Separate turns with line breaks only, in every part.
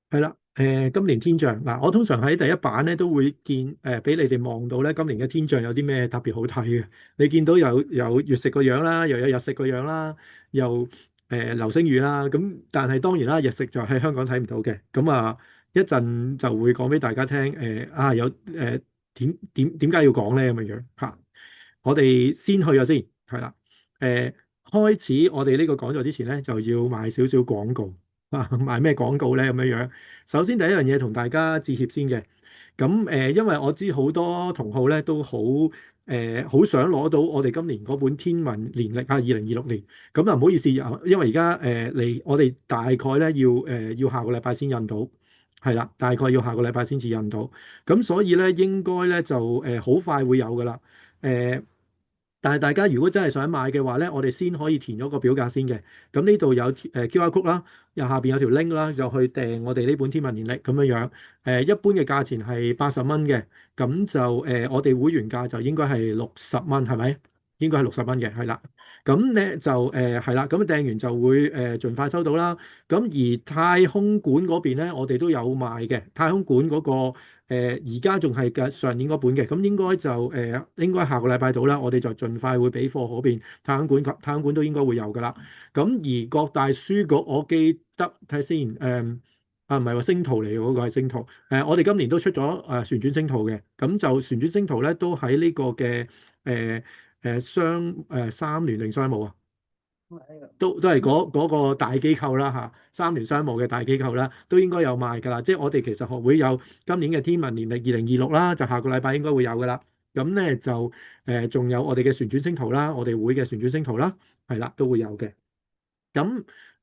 係啦，今年天象嗱，我通常喺第一版咧都會見俾你哋望到咧，今年嘅天象有啲咩特別好睇嘅。你見到有月食個樣啦，又有日食個樣啦，又流星雨啦。咁但係當然啦，日食就喺香港睇唔到嘅。咁啊，一陣就會講俾大家聽。有點解要講咧咁樣樣嚇。我哋先去咗先，係啦。誒、開始我哋呢個講座之前咧，就要賣少少廣告。啊，賣咩廣告咧咁樣樣？首先第一樣嘢同大家致歉先嘅。咁因為我知好多同好咧都好想攞到我哋今年嗰本天文年歷啊，2026年。咁啊唔好意思啊，因為而家我哋大概咧要下個禮拜先印到，係啦，大概要下個禮拜先至印到。咁所以咧應該咧就好快會有噶啦。誒、但係大家如果真係想買嘅話咧，我哋先可以填咗個表格先嘅。咁呢度有QR code 啦，又下邊有條 link 啦，就去訂我哋呢本天文年歷咁樣樣。一般嘅價錢係80蚊嘅，咁就我哋會員價就應該係60蚊，係咪？應該係60蚊嘅，係啦。咁咧就係啦，咁訂完就會盡快收到啦。咁而太空館嗰邊咧，我哋都有賣嘅。太空館嗰個而家仲係嘅上年嗰本嘅，咁應該就應該下個禮拜到啦，我哋就盡快會俾貨嗰邊。太空館都應該會有噶啦。咁而各大書局，我記得睇先，唔係話星圖嚟嘅嗰個係星圖。我哋今年都出咗旋轉星圖嘅，咁就旋轉星圖咧都喺呢個嘅三聯定商務啊。都係嗰個大機構啦嚇，三聯商務嘅大機構啦，都應該有賣㗎啦。即係我哋其實學會有今年嘅天文年歷2026啦，就下個禮拜應該會有㗎啦。咁咧就仲有我哋嘅旋轉星圖啦，我哋會嘅旋轉星圖啦，係啦都會有嘅。咁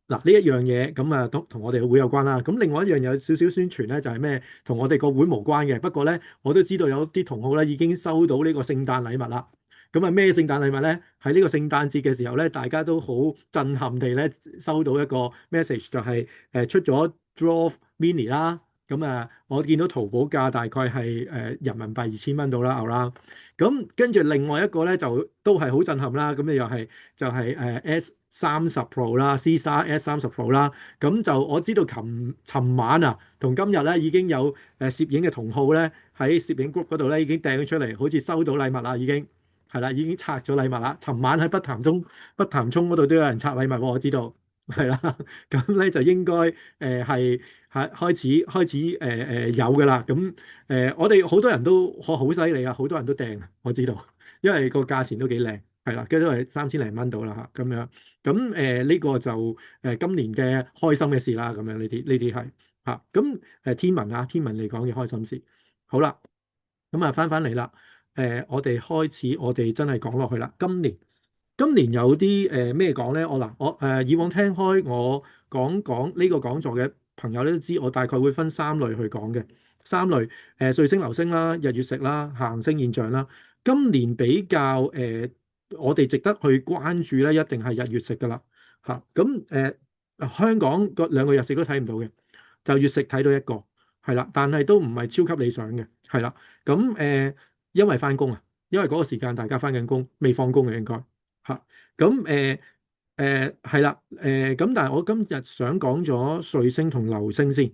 嗱呢一樣嘢咁啊，同我哋嘅會有關啦。咁另外一樣有少少宣傳咧，就係咩？同我哋個會無關嘅。不過咧，我都知道有啲同學咧已經收到呢個聖誕禮物啦。咁啊咩聖誕禮物咧？喺呢個聖誕節嘅時候咧，大家都好震撼地咧收到一個 message，就係出咗 Dwarf Mini 啦。咁啊，我見到淘寶價大概係人民幣2000蚊到啦，牛啦。咁跟住另外一個咧就都係好震撼啦。咁你又係就係S30 Pro 啦，C-Star S30 Pro 啦。咁就我知道尋晚啊同今日咧已經有攝影嘅同好咧喺攝影 group 嗰度咧已經掟咗出嚟，好似收到禮物啦已經。係啦，已經拆咗禮物啦。尋晚喺北潭涌嗰度都有人拆禮物喎，我知道係啦。咁咧就應該係開始有㗎啦。咁我哋好多人都好犀利啊，好多人都訂啊，我知道，因為個價錢都幾靚，係啦，跟住都係3000零蚊到啦嚇，咁樣。咁呢個就今年嘅開心嘅事啦，咁樣呢啲係嚇。咁天文嚟講嘅開心事，好啦。咁啊，翻嚟啦。我哋開始，我哋真係講落去啦。今年有啲咩講咧？我以往聽開我講呢個講座嘅朋友咧都知，我大概會分三類去講嘅。三類彗星、流星啦、日月食啦、行星現象啦。今年比較我哋值得去關注咧，一定係日月食噶啦嚇。咁香港個兩個日食都睇唔到嘅，就月食睇到一個係啦，但係都唔係超級理想嘅，係啦。咁因為翻工啊，因為嗰個時間大家翻緊工，未放工嘅應該嚇。咁係啦。咁但係我今日想講咗彗星同流星先，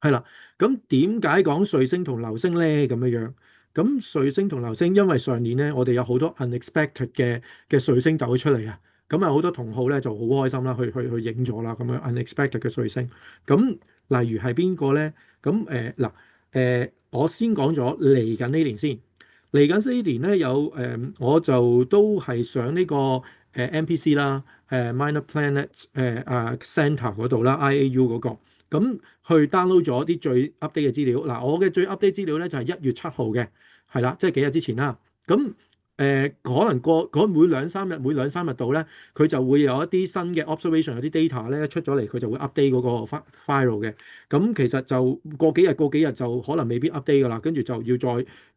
係啦。咁點解講彗星同流星咧？咁樣樣，咁彗星同流星，因為上年咧，我哋有好多 unexpected 嘅彗星走咗出嚟啊。咁啊，好多同好咧就好開心啦，去影咗啦，咁樣 unexpected 嘅彗星。咁例如係邊個咧？咁嗱我先講咗嚟緊呢年先。嚟緊呢年咧有我就都係上呢個MPC 啦，Minor Planet Center 嗰度啦，IAU 嗰個。咁去 download 咗啲最 update 嘅資料。嗱，我嘅最 update 資料咧就係1月7號嘅，係啦，即係幾日之前啦。咁可能過嗰每兩三日到咧，佢就會有一啲新嘅 observation，有啲 data 咧出咗嚟，佢就會 update 嗰個 file 嘅。咁其實就過幾日就可能未必 update 噶啦，跟住就要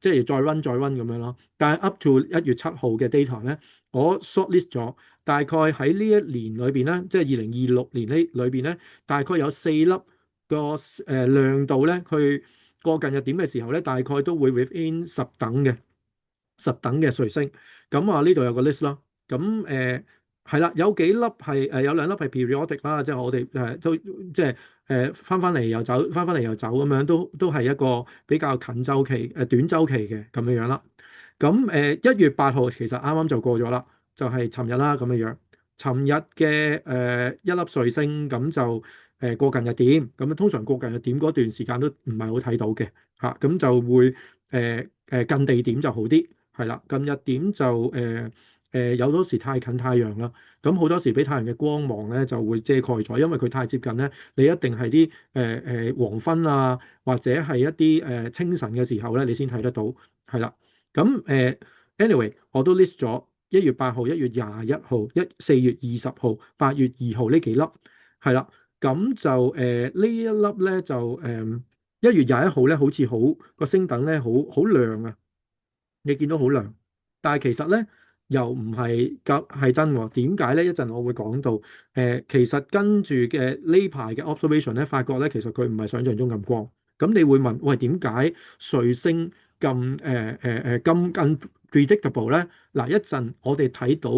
即係要再 run 咁樣咯。但係 up to 1月7號嘅 data 咧，我 shortlist 咗，大概喺呢一年裏邊咧，即係2026年呢裏邊咧，大概有4粒個亮度咧，佢過近日點嘅時候咧，大概都會 within 十等嘅彗星。咁啊呢度有個 list 咯。咁係啦，有幾粒係有兩粒係 periodic 啦，即係我哋都即係翻翻嚟又走，翻翻嚟又走咁樣，都係一個比較近周期短周期嘅咁樣樣啦。咁1月8號其實啱啱就過咗啦，就係尋日啦咁樣樣。尋日嘅一粒彗星咁就過近日點，咁通常過近日點嗰段時間都唔係好睇到嘅嚇，咁就會近地點就好啲，係啦，近日點就有多時太近太陽啦，咁好多時俾太陽嘅光芒咧就會遮蓋咗，因為佢太接近咧，你一定係啲黃昏啊，或者係一啲清晨嘅時候咧，你先睇得到，係啦。咁anyway 我都 list 咗1月8號、1月21號、4月20號、8月2號呢幾粒，係啦。咁就呢一粒咧就1月21號咧，好似好個星等咧，好亮啊！你見到好亮，但係其實咧又唔係夠係真喎。點解咧？一陣我會講到。其實跟住嘅呢排嘅 observation 咧，發覺咧其實佢唔係想象中咁光。咁你會問，喂，點解彗星咁 predictable 咧？嗱，一陣我哋睇到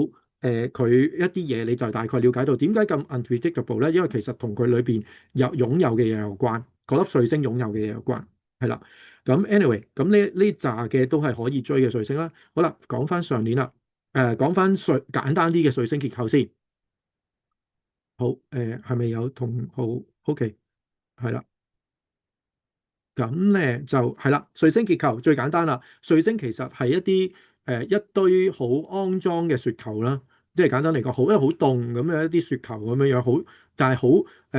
佢一啲嘢，你就大概了解到點解咁 unpredictable 咧？因為其實同佢裏邊擁有嘅嘢有關，嗰粒彗星擁有嘅嘢有關，係啦。咁 anyway，咁呢扎嘅都係可以追嘅彗星啦。好啦，講翻上年啦，講翻簡單啲嘅彗星結構先。好，係咪有同好？OK，係啦。咁咧就係啦，彗星結構最簡單啦。彗星其實係一啲一堆好骯髒嘅雪球啦，即係簡單嚟講，因為好凍咁樣一啲雪球咁樣樣，好但係好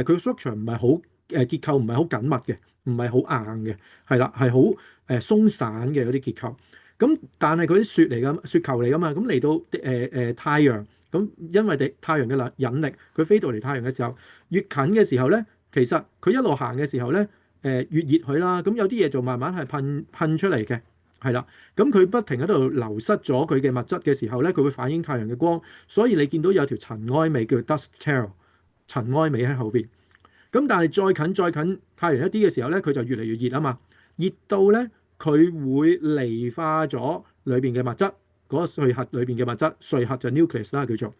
佢個 structure 唔係好結構唔係好緊密嘅，唔係好硬嘅，係啦，係好鬆散嘅嗰啲結構。咁但係佢啲雪嚟㗎，雪球嚟㗎嘛，咁嚟到太陽，咁因為太陽嘅引力，佢飛到嚟太陽嘅時候，越近嘅時候咧，其實佢一路行嘅時候咧。越熱佢啦，咁有啲嘢就慢慢係噴出嚟嘅，係啦。咁佢不停喺度流失咗佢嘅物質嘅時候咧，佢會反映太陽嘅光，所以你見到有條塵埃尾叫 dust tail，塵埃尾喺後邊。咁但係再近太陽一啲嘅時候咧，佢就越嚟越熱啊嘛，熱到咧佢會離化咗裏邊嘅物質，嗰個碎核裏邊嘅物質，碎核就 nucleus 啦叫做。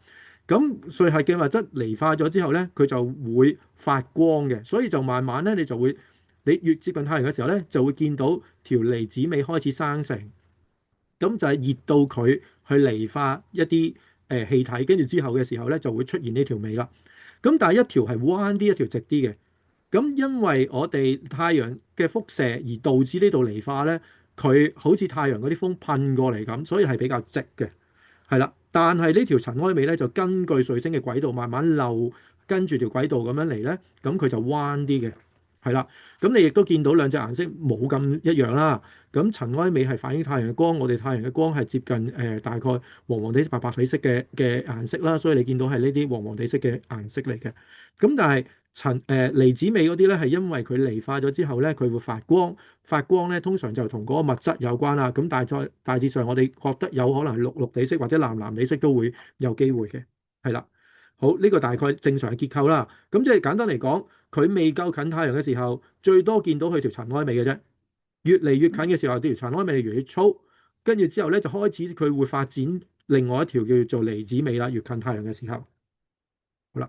咁碎核嘅物質離化咗之後咧，佢就會發光嘅，所以就慢慢咧你就會。你越接近太陽嘅時候咧，就會見到條離子尾開始生成，咁就係熱到佢去離化一啲氣體，跟住之後嘅時候咧就會出現呢條尾啦。咁但係一條係彎啲，一條直啲嘅。咁因為我哋太陽嘅輻射而導致呢度離化咧，佢好似太陽嗰啲風噴過嚟咁，所以係比較直嘅，係啦。但係呢條塵埃尾咧就根據彗星嘅軌道慢慢漏，跟住條軌道咁樣嚟咧，咁佢就彎啲嘅。係啦，咁你亦都見到兩隻顏色冇咁一樣啦。咁塵埃尾係反映太陽嘅光，我哋太陽嘅光係接近大概黃黃地、白白地色嘅顏色啦，所以你見到係呢啲黃黃地色嘅顏色嚟嘅。咁但係離子尾嗰啲咧，係因為佢離化咗之後咧，佢會發光，發光咧通常就同嗰個物質有關啦。咁大致上，我哋覺得有可能係綠綠地色或者藍藍地色都會有機會嘅，係啦。好，呢個大概正常嘅結構啦。咁即係簡單嚟講，佢未夠近太陽嘅時候，最多見到佢條塵埃尾嘅啫。越嚟越近嘅時候，條塵埃尾越嚟越粗，跟住之後咧就開始佢會發展另外一條叫做離子尾啦。越近太陽嘅時候，好啦。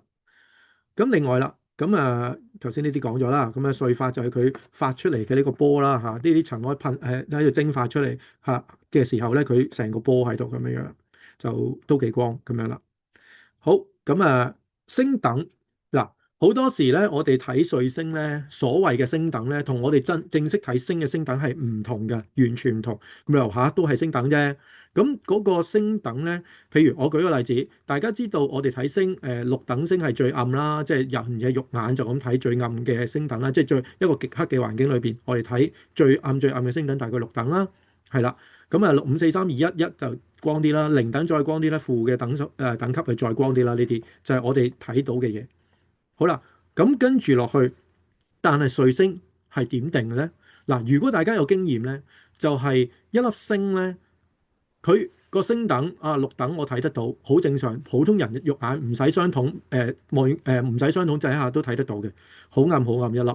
咁另外啦，咁頭先呢啲講咗啦，咁碎發就係佢發出嚟嘅呢個波啦嚇，呢啲塵埃喺度蒸發出嚟嚇嘅時候咧，佢成個波喺度咁樣樣，就都幾光咁樣啦。好，咁星等嗱，好多時咧，我哋睇彗星咧，所謂嘅星等咧，同我哋正式睇星嘅星等係唔同嘅，完全唔同。咁又嚇都係星等啫。咁嗰個星等咧，譬如我舉個例子，大家知道我哋睇星，綠等星係最暗啦，即係人嘅肉眼就咁睇最暗嘅星等啦，即係一個極黑嘅環境裏邊，我哋睇最暗嘅星等大概綠等啦，係啦。咁6、5、4、3、2、1，就光啲啦，零等再光啲啦，負嘅等級係再光啲啦，呢啲就係我哋睇到嘅嘢。好啦，咁跟住落去，但係彗星係點定嘅咧？嗱，如果大家有經驗咧，就係一粒星咧，佢個星等綠等我睇得到，好正常，普通人肉眼唔使雙筒唔使雙筒仔下都睇得到嘅，好暗好暗一粒。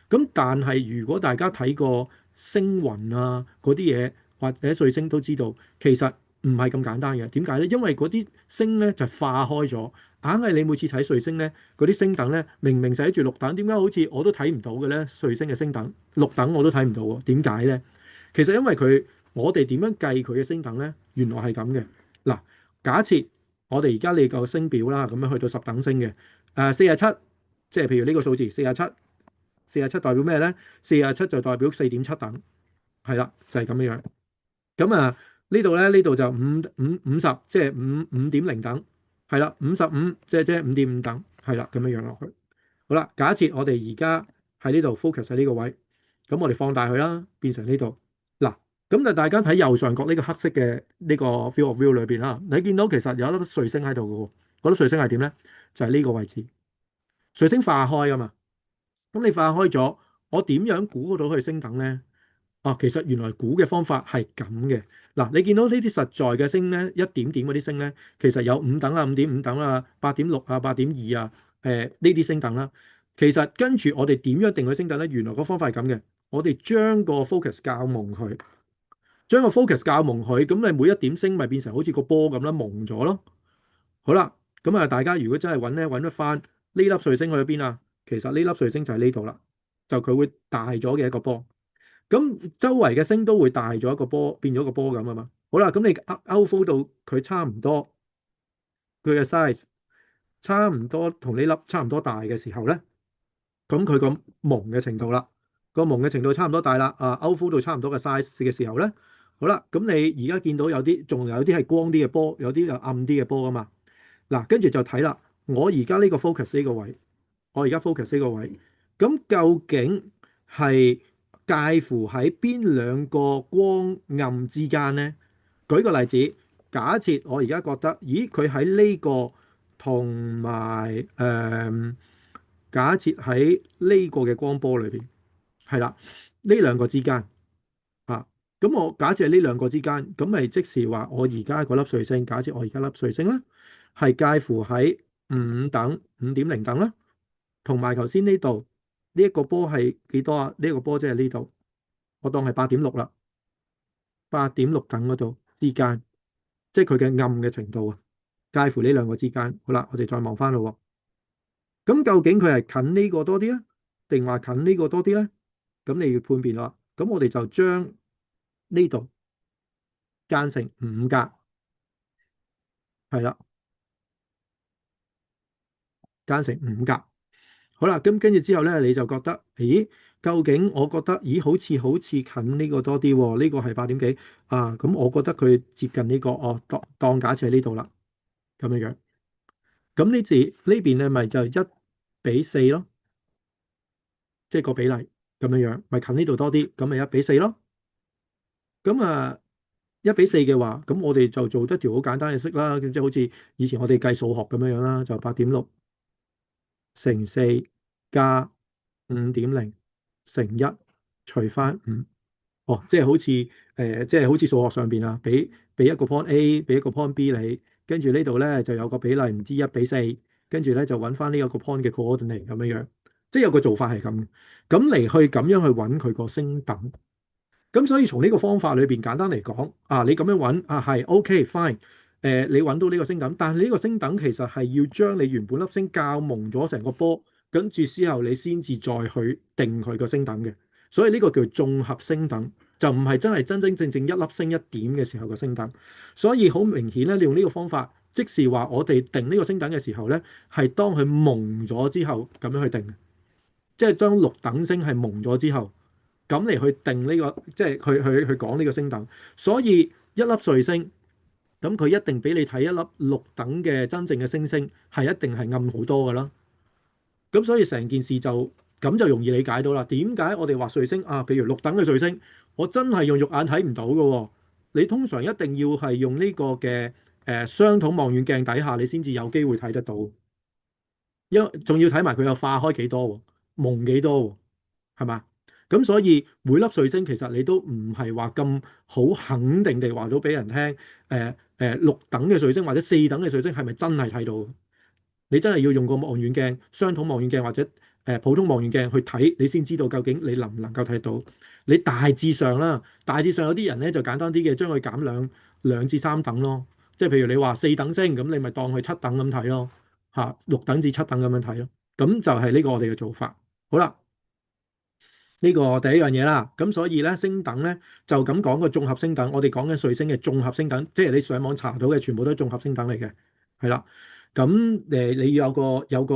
咁但係如果大家睇過星雲嗰啲嘢或者彗星都知道，其實唔係咁簡單嘅。點解咧？因為嗰啲星咧就化開咗，硬係你每次睇彗星咧，嗰啲星等咧明明寫住綠等，點解好似我都睇唔到嘅咧？彗星嘅星等綠等我都睇唔到喎，點解咧？其實因為我哋點樣計佢嘅星等咧？原來係咁嘅。嗱，假設我哋而家你個星表啦，咁樣去到十等星嘅，47，即係譬如呢個數字47，四十七代表咩咧？四十七就代表4.7等，係啦，就係咁樣樣。咁啊，呢度咧，呢度就50，即係五點零等，係啦，55，即係5.5等，係啦，咁樣樣落去。好啦，假設我哋而家喺呢度 focus 喺呢個位，咁我哋放大佢啦，變成呢度。嗱，咁就大家睇右上角呢個黑色嘅呢個 field of view 裏邊啦，你見到其實有一粒彗星喺度嘅喎，嗰粒彗星係點咧？就係呢個位置，彗星化開噶嘛。咁你化開咗，我點樣估到佢升等咧？啊，其實原來估嘅方法係咁嘅。嗱，你見到呢啲實在嘅星咧，一點點嗰啲星咧，其實有5等啊、5.5等啊、8.6啊、8.2啊，呢啲星等啦。其實跟住我哋點樣定佢升等咧？原來個方法係咁嘅，我哋將個 focus 校蒙佢，將個 focus 校蒙佢，咁你每一點星咪變成好似個波咁啦，蒙咗咯。好啦，咁啊，大家如果真係揾咧，揾得翻呢粒彗星去咗邊啊？其實呢粒彗星就喺呢度啦，就佢會大咗嘅一個波。咁周圍嘅星都會大咗一個波，變咗個波咁啊嘛。好啦，咁你 outflow 到佢差唔多，佢嘅 size 差唔多同呢粒差唔多大嘅時候咧，咁佢個蒙嘅程度啦，個蒙嘅程度差唔多大啦。outflow 到差唔多嘅 size 嘅時候咧，好啦，咁你而家見到有啲仲有啲係光啲嘅波，有啲又暗啲嘅波啊嘛。嗱，跟住就睇啦。我而家呢個 focus 呢個位，我而家 focus 呢個位，咁究竟係介乎喺邊兩個光暗之間呢？舉個例子，假設我而家覺得，咦，佢喺呢個同埋假設喺呢個嘅光波裏邊，係啦，呢兩個之間啊，咁我假設係呢兩個之間，咁咪即是話我而家嗰粒彗星，假設我而家粒彗星咧，係介乎喺5.0等啦，同埋頭先呢度呢一個波係幾多啊？呢一個波即係呢度，我當係8.6啦，8.6等嗰度之間，即係佢嘅暗嘅程度啊，介乎呢兩個之間。好啦，我哋再望翻咯喎，咁究竟佢係近呢個多啲啊，定話近呢個多啲咧？咁你要判別啦。咁我哋就將呢度間成5格，係啦，間成五格。好啦，咁跟住之後咧，你就覺得，咦？究竟我覺得，咦？好似近呢個多啲喎，呢個係8點幾啊？咁我覺得佢接近呢個，哦，當假設喺呢度啦，咁樣樣。咁呢邊咧，咪就1:4咯，即係個比例咁樣樣，咪近呢度多啲，咁咪1:4咯。咁啊，1:4嘅話，咁我哋就做得條好簡單嘅式啦，即係好似以前我哋計數學咁樣樣啦，就8.6乘4加5.0乘一除翻5。哦，即係好似即係好似數學上邊啊，俾一個 point A，俾一個 point B 你，跟住呢度咧就有個比例唔知1:4，跟住咧就揾翻呢一個 point 嘅 coordinate 咁樣樣，即係有個做法係咁，咁嚟去咁樣去揾佢個星等。咁所以從呢個方法裏邊簡單嚟講，你咁樣揾係 OK fine，你揾到呢個星等，但係呢個星等其實係要將你原本粒星校蒙咗成個波，跟住之後你先至再去定佢個星等嘅，所以呢個叫綜合星等，就唔係真係真真正正一粒星一點嘅時候個星等。所以好明顯咧，你用呢個方法，即是話我哋定呢個星等嘅時候咧，係當佢蒙咗之後咁樣去定，即係將六等星係蒙咗之後。咁嚟去定呢個，即係去講呢個星等，所以一粒彗星，咁佢一定俾你睇一粒六等嘅真正嘅星星，係一定係暗好多噶啦。咁所以成件事就咁就容易理解到啦。點解我哋話彗星啊？譬如六等嘅彗星，我真係用肉眼睇唔到噶喎。你通常一定要係用呢個嘅雙筒望遠鏡底下，你先至有機會睇得到。因為仲要睇埋佢有化開幾多喎，蒙幾多喎，係嘛？咁所以每粒彗星其實你都唔係話咁好肯定地話到俾人聽，六等嘅彗星或者四等嘅彗星係咪真係睇到？你真係要用個望遠鏡、雙筒望遠鏡或者普通望遠鏡去睇，你先知道究竟你能唔能夠睇到。你大致上啦，大致上有啲人咧就簡單啲嘅，將佢減兩至三等咯。即係譬如你話四等星，咁你咪當佢七等咁睇咯，嚇六等至七等咁樣睇咯。咁就係呢個我哋嘅做法。好啦。呢個第一樣嘢啦，咁所以咧星等咧就咁講個綜合星等，我哋講緊彗星嘅綜合星等，即係你上網查到嘅全部都係綜合星等嚟嘅，係啦。咁你要有個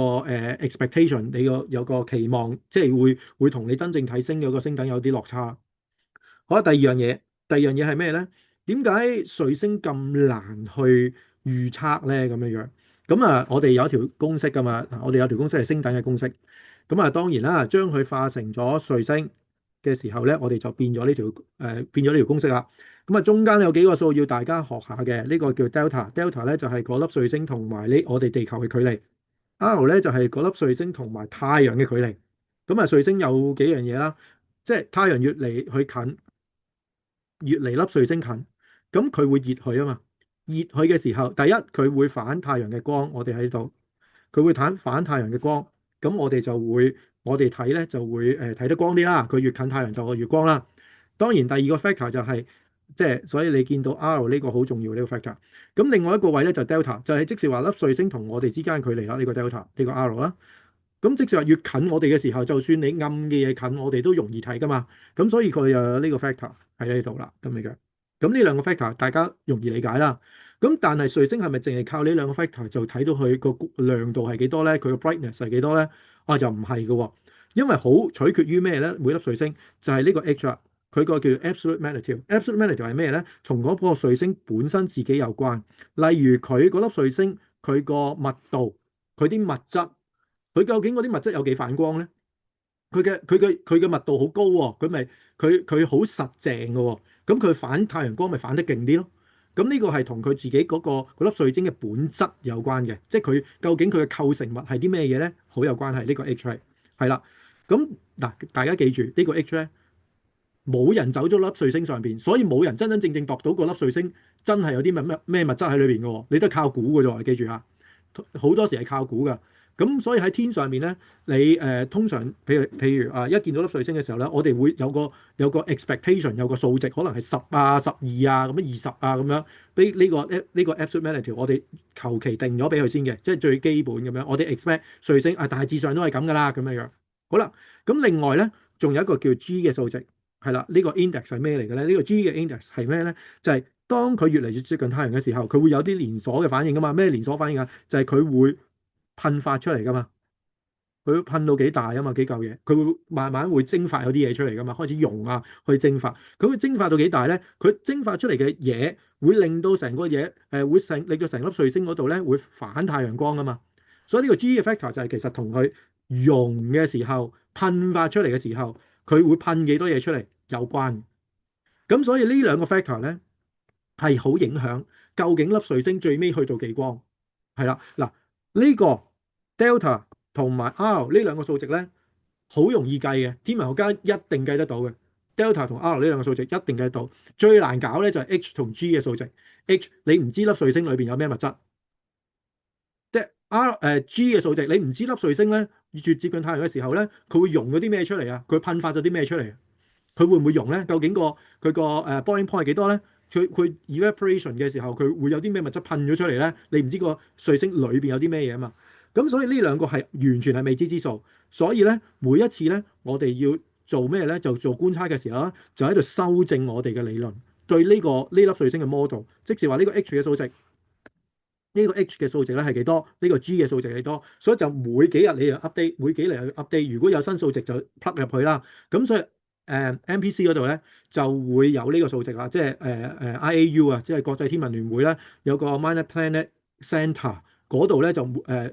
expectation，你有個期望，即係會同你真正睇星嘅個星等有啲落差。好啦，第二樣嘢係咩咧？點解彗星咁難去預測咧？咁樣樣咁啊，我哋有一條公式噶嘛，我哋有條公式係星等嘅公式。咁啊，當然啦，將佢化成咗彗星嘅時候咧，我哋就變咗呢條公式啦。咁啊，中間有幾個數要大家學下嘅，呢個叫 delta，delta 咧就係嗰粒彗星同埋我哋地球嘅距離，R 咧就係嗰粒彗星同埋太陽嘅距離。咁啊，彗星有幾樣嘢啦，即係太陽越嚟去近，越離粒彗星近，咁佢會熱佢啊嘛。熱佢嘅時候，第一佢會反太陽嘅光，我哋喺度，佢會反太陽嘅光，咁我哋睇咧就會睇得光啲啦。佢越近太陽就會越光啦。當然第二個 factor 就係即係，所以你見到 R 呢個好重要呢個 factor。咁另外一個位咧就 delta，就係即是話粒彗星同我哋之間距離啦，呢個 delta 呢個 R 啦。咁即使話越近我哋嘅時候，就算你暗嘅嘢近我哋都容易睇噶嘛。咁所以佢又有呢個 factor 喺呢度啦，咁嘅。咁呢兩個 factor 大家容易理解啦。咁但係彗星係咪淨係靠呢兩個 factor 就睇到佢個亮度係幾多咧？佢個 brightness 係幾多咧？啊，就唔係嘅喎，因為好取決於咩咧？每粒彗星就係呢個 H 啦，佢個叫 absolute magnitude。absolute magnitude 係咩咧？同嗰個彗星本身自己有關。例如佢嗰粒彗星佢個密度，佢啲物質。佢究竟嗰啲物質有幾反光咧？佢嘅密度好高喎，佢好實淨嘅喎，咁佢反太陽光咪反得勁啲咯？咁呢個係同佢自己嗰粒彗星嘅本質有關嘅，即係佢究竟佢嘅構成物係啲咩嘢咧？好有關係。呢個 H 係啦。咁嗱，大家記住呢個 H 咧，冇人走咗粒彗星上邊，所以冇人真真正正度到個粒彗星真係有啲咩物質喺裏邊嘅喎，你都係靠估嘅啫喎，記住啊！好多時係靠估㗎。咁所以喺天上面咧，你通常譬如一見到粒彗星嘅時候咧，我哋會有個 expectation，有個數值，可能係10啊、12啊、咁樣20啊咁樣，俾呢個 absolute magnitude，我哋求其定咗俾佢先嘅，即係最基本咁樣。我哋 expect 彗星大致上都係咁噶啦，咁樣樣。好啦，咁另外咧，仲有一個叫 G 嘅數值，係啦，呢個 index 係咩嚟嘅咧？呢個 G 嘅 index 係咩咧？就係當佢越嚟越接近太陽嘅時候，佢會有啲連鎖嘅反應噶嘛？咩連鎖反應啊？就係佢會噴發出嚟噶嘛，佢會噴到幾大啊嘛，幾嚿嘢，佢會慢慢會蒸發有啲嘢出嚟噶嘛，開始溶啊，去蒸發。佢會蒸發到幾大咧？佢蒸發出嚟嘅嘢會令到成個嘢令到成粒彗星嗰度咧會反太陽光啊嘛。所以呢個 G 嘅 factor 就係其實同佢溶嘅時候噴發出嚟嘅時候，佢會噴幾多嘢出嚟有關。咁所以呢兩個 factor 咧係好影響究竟粒彗星最尾去到幾光。係啦，嗱，呢個 delta 同埋 R 呢兩個數值咧，好容易計嘅，天文學家一定計得到嘅。delta 同 R 呢兩個數值一定計得到。最難搞咧就係 H 同 G 嘅數值。H 你唔知粒彗星裏邊有咩物質，即係 G 嘅數值，你唔知粒彗星咧越接近太陽嘅時候咧，佢會溶咗啲咩出嚟啊？佢噴發咗啲咩出嚟？佢會唔會溶咧？究竟佢個boiling point 係幾多咧？佢 evaporation 嘅時候，佢會有啲咩物質噴咗出嚟咧？你唔知個彗星裏邊有啲咩嘢啊嘛？咁所以呢兩個係完全係未知之數。所以咧，每一次咧，我哋要做咩咧？就做觀察嘅時候咧，就喺度修正我哋嘅理論，對呢粒彗星嘅 model，即係話呢個 H 嘅數值，呢個 H 嘅數值咧係幾多？呢個 G 嘅數值係幾多？所以就每幾日你就 update，每幾日去 update。如果有新數值就 plug 入去啦。咁所以MPC 嗰度咧就會有呢個數值啦，即係IAU 啊，即係國際天文聯會咧有個 Minor Planet Center 嗰度咧就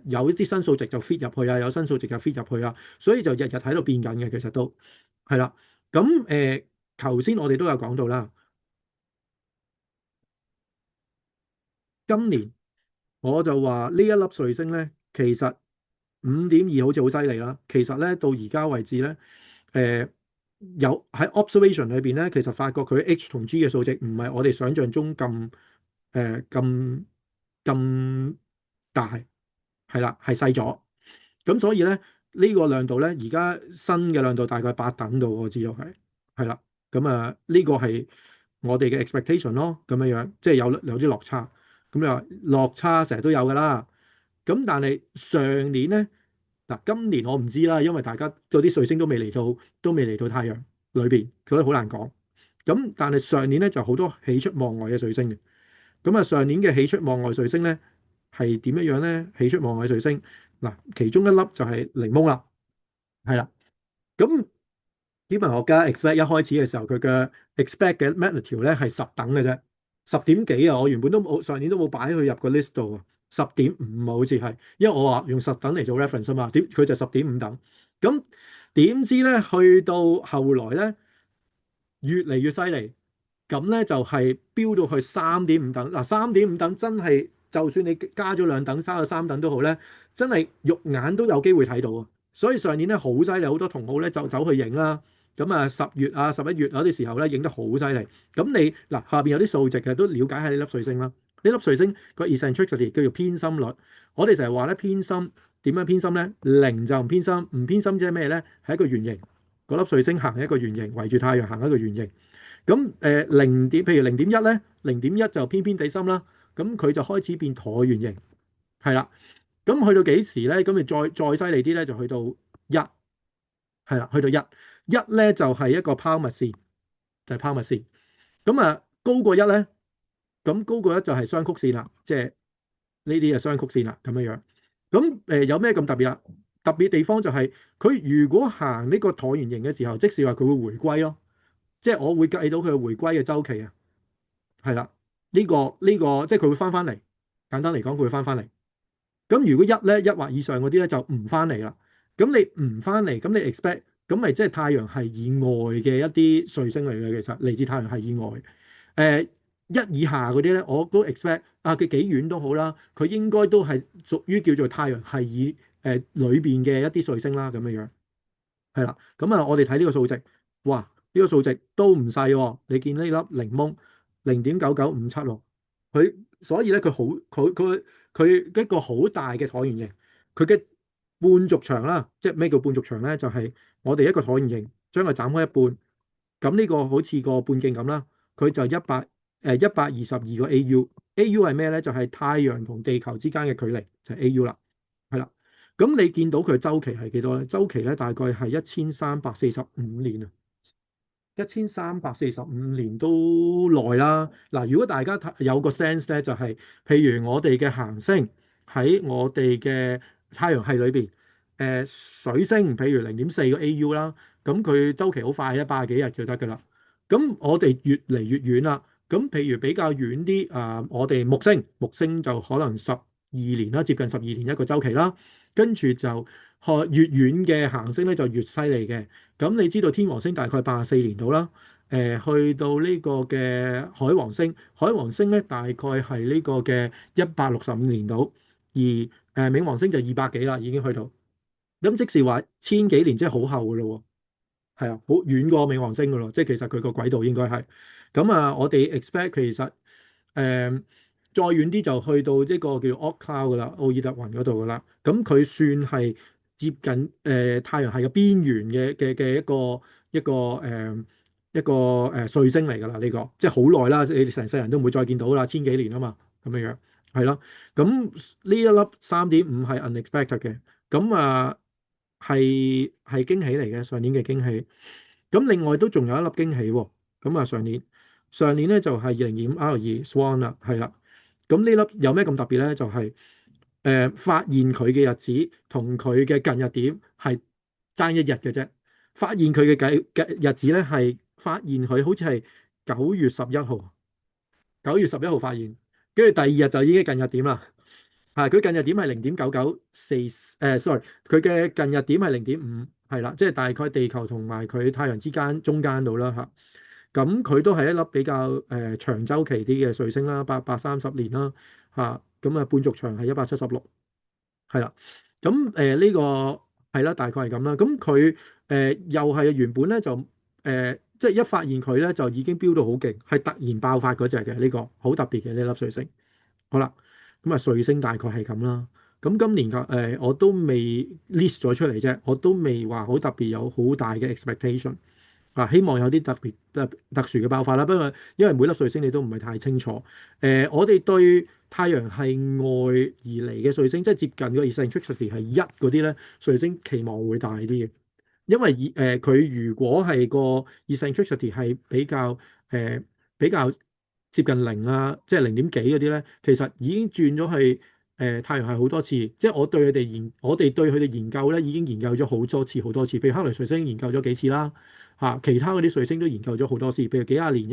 有一啲新數值就 fit 入去啊，有新數值就 fit 入去啊，所以就日日喺度變緊嘅，其實都係啦。咁頭先我哋都有講到啦，今年我就話呢一粒彗星咧，其實5.2好似好犀利啦。其實咧到而家為止咧，誒、有喺 observation 裏邊咧，其實發覺佢 H 同 G 嘅數值唔係我哋想象中咁大，係啦，係細咗。咁所以咧，呢個亮度咧，而家新嘅亮度大概8等度，我知道係啦。咁啊，呢個係我哋嘅 expectation 咯，咁樣樣即係有啲落差。咁你話落差成日都有㗎啦。咁但係上年咧，嗱今年我唔知啦，因為大家嗰啲彗星都未嚟到太陽裏邊，所以好難講。咁但係上年咧就好多喜出望外嘅彗星嘅。咁啊，上年嘅喜出望外彗星咧係點樣樣咧？喜出望外彗星嗱，其中一粒就係檸檬啦，係啦。咁天文學家 expect 一開始嘅時候，佢嘅 expect 嘅 magnitude 咧係10等嘅啫，10點幾啊！我原本都冇上年都冇擺佢入個 list 度啊，10.5啊，好似係，因為我話用10等嚟做 reference 啊嘛，點佢就10.5等。咁點知咧去到後來咧越嚟越犀利，咁咧就係飆到去3.5等。嗱，3.5等真係就算你加咗2等，加咗3等都好咧，真係肉眼都有機會睇到啊！所以上年咧好犀利，好多同好咧就走去影啦。咁啊10月啊11月嗰啲時候咧影得好犀利。咁你嗱下邊有啲數值嘅都了解下呢粒彗星啦。呢粒彗星個 eccentricity 叫做偏心率。我哋成日話咧偏心點樣偏心咧？零就唔偏心，唔偏心即係咩咧？係一個圓形。嗰粒彗星行一個圓形，圍住太陽行一個圓形。咁譬如0.1咧，0.1就偏偏地心啦。咁佢就開始變橢圓形，係啦。咁去到幾時咧？咁你再犀利啲咧，就去到一，係啦，去到一咧就係一個拋物線，就係拋物線。咁啊高過一咧，咁高過一就係雙曲線啦，即係呢啲係雙曲線啦，咁樣樣。咁有咩咁特別啊？特別地方就係佢如果行呢個橢圓形嘅時候，即使話佢會回歸咯，即係我會計到佢嘅回歸嘅周期啊。係啦，呢個即係佢會翻嚟。簡單嚟講，佢會翻嚟。咁如果一咧，一或以上嗰啲咧就唔翻嚟啦。咁你唔翻嚟，咁你 expect 咁咪即係太陽系以外嘅一啲彗星嚟嘅，其實嚟自太陽系以外。一以下嗰啲咧，我都 expect 啊，佢幾遠都好啦，佢應該都係屬於叫做太陽系裏邊嘅一啲彗星啦，咁樣樣。係啦，咁啊，我哋睇呢個數值，哇，呢個數值都唔細喎。你見呢粒檸檬0.9957喎，佢所以咧佢一個好大嘅橢圓形，佢嘅半軸長啦，即係咩叫半軸長咧？就係我哋一個橢圓形將佢斬開一半，咁呢個好似個半徑咁啦，佢就122個 AU，AU 係咩咧？就係太陽同地球之間嘅距離就係 AU 啦，係啦。咁你見到佢周期係幾多咧？周期咧大概係1345年啊，1345年都耐啦。嗱，如果大家有個 sense 咧，就係譬如我哋嘅行星喺我哋嘅太陽系裏邊，水星譬如0.4個 AU 啦，咁佢周期好快，100幾日就得㗎啦。咁我哋越嚟越遠啦。咁譬如比較遠啲我哋木星就可能12年啦，接近12年一個周期啦。跟住就越遠嘅行星咧就越犀利嘅。咁你知道天王星大概84年到啦。去到呢個嘅海王星咧大概係呢個嘅165年到，而冥王星就200幾啦，已經去到。咁即是話千幾年，即係好後噶咯喎。係啊，好遠過冥王星噶咯，即係其實佢個軌道應該係。咁啊，我哋 expect 其實再遠啲就去到呢個叫 Oort cloud 噶啦，奧爾特雲嗰度噶啦。咁佢算係接近太陽系嘅邊緣嘅一個彗星嚟㗎啦。呢個即係好耐啦，你哋成世人都唔會再見到啦，千幾年啊嘛，咁樣樣係咯。咁呢一粒3.5係 unexpected 嘅，咁啊係驚喜嚟嘅，上年嘅驚喜。咁另外都仲有一粒驚喜喎。咁啊上年咧就係2025R2 Swan 啦，係啦。咁呢粒有咩咁特別咧？就係發現佢嘅日子同佢嘅近日點係爭一日嘅啫。發現佢嘅日子咧係發現佢好似係9月11號，9月11號發現，跟住第二日就已經近日點啦。係佢近日點係0.994，sorry，佢嘅近日點係0.5，係啦，即係大概地球同埋佢太陽之間中間度啦嚇。咁佢都係一粒比較長周期啲嘅彗星啦，830年啦嚇。咁啊半軸長係176，係啦。咁呢個係啦，大概係咁啦。咁佢又係原本咧就即係一發現佢咧就已經飆到好勁，係突然爆發嗰隻嘅呢個好特別嘅呢粒彗星。好啦，咁啊彗星大概係咁啦。咁今年嘅我都未 list 咗出嚟啫，我都未話好特別有好大嘅 expectation 啊，希望有啲特殊嘅爆發啦。不過因為每粒彗星你都唔係太清楚，我哋對太陽系外而嚟嘅彗星，即係接近個 eccentricity 係一嗰啲咧，彗星期望會大啲嘅。因為佢如果係個 eccentricity 係誒比較接近零啊，即係0.幾嗰啲咧，其實已經轉咗去太陽系好多次。即係我哋對佢哋研究咧，已經研究咗好多次好多次。譬如克雷彗星研究咗幾次啦，其他嗰啲彗星都研究咗好多次。譬如幾廿年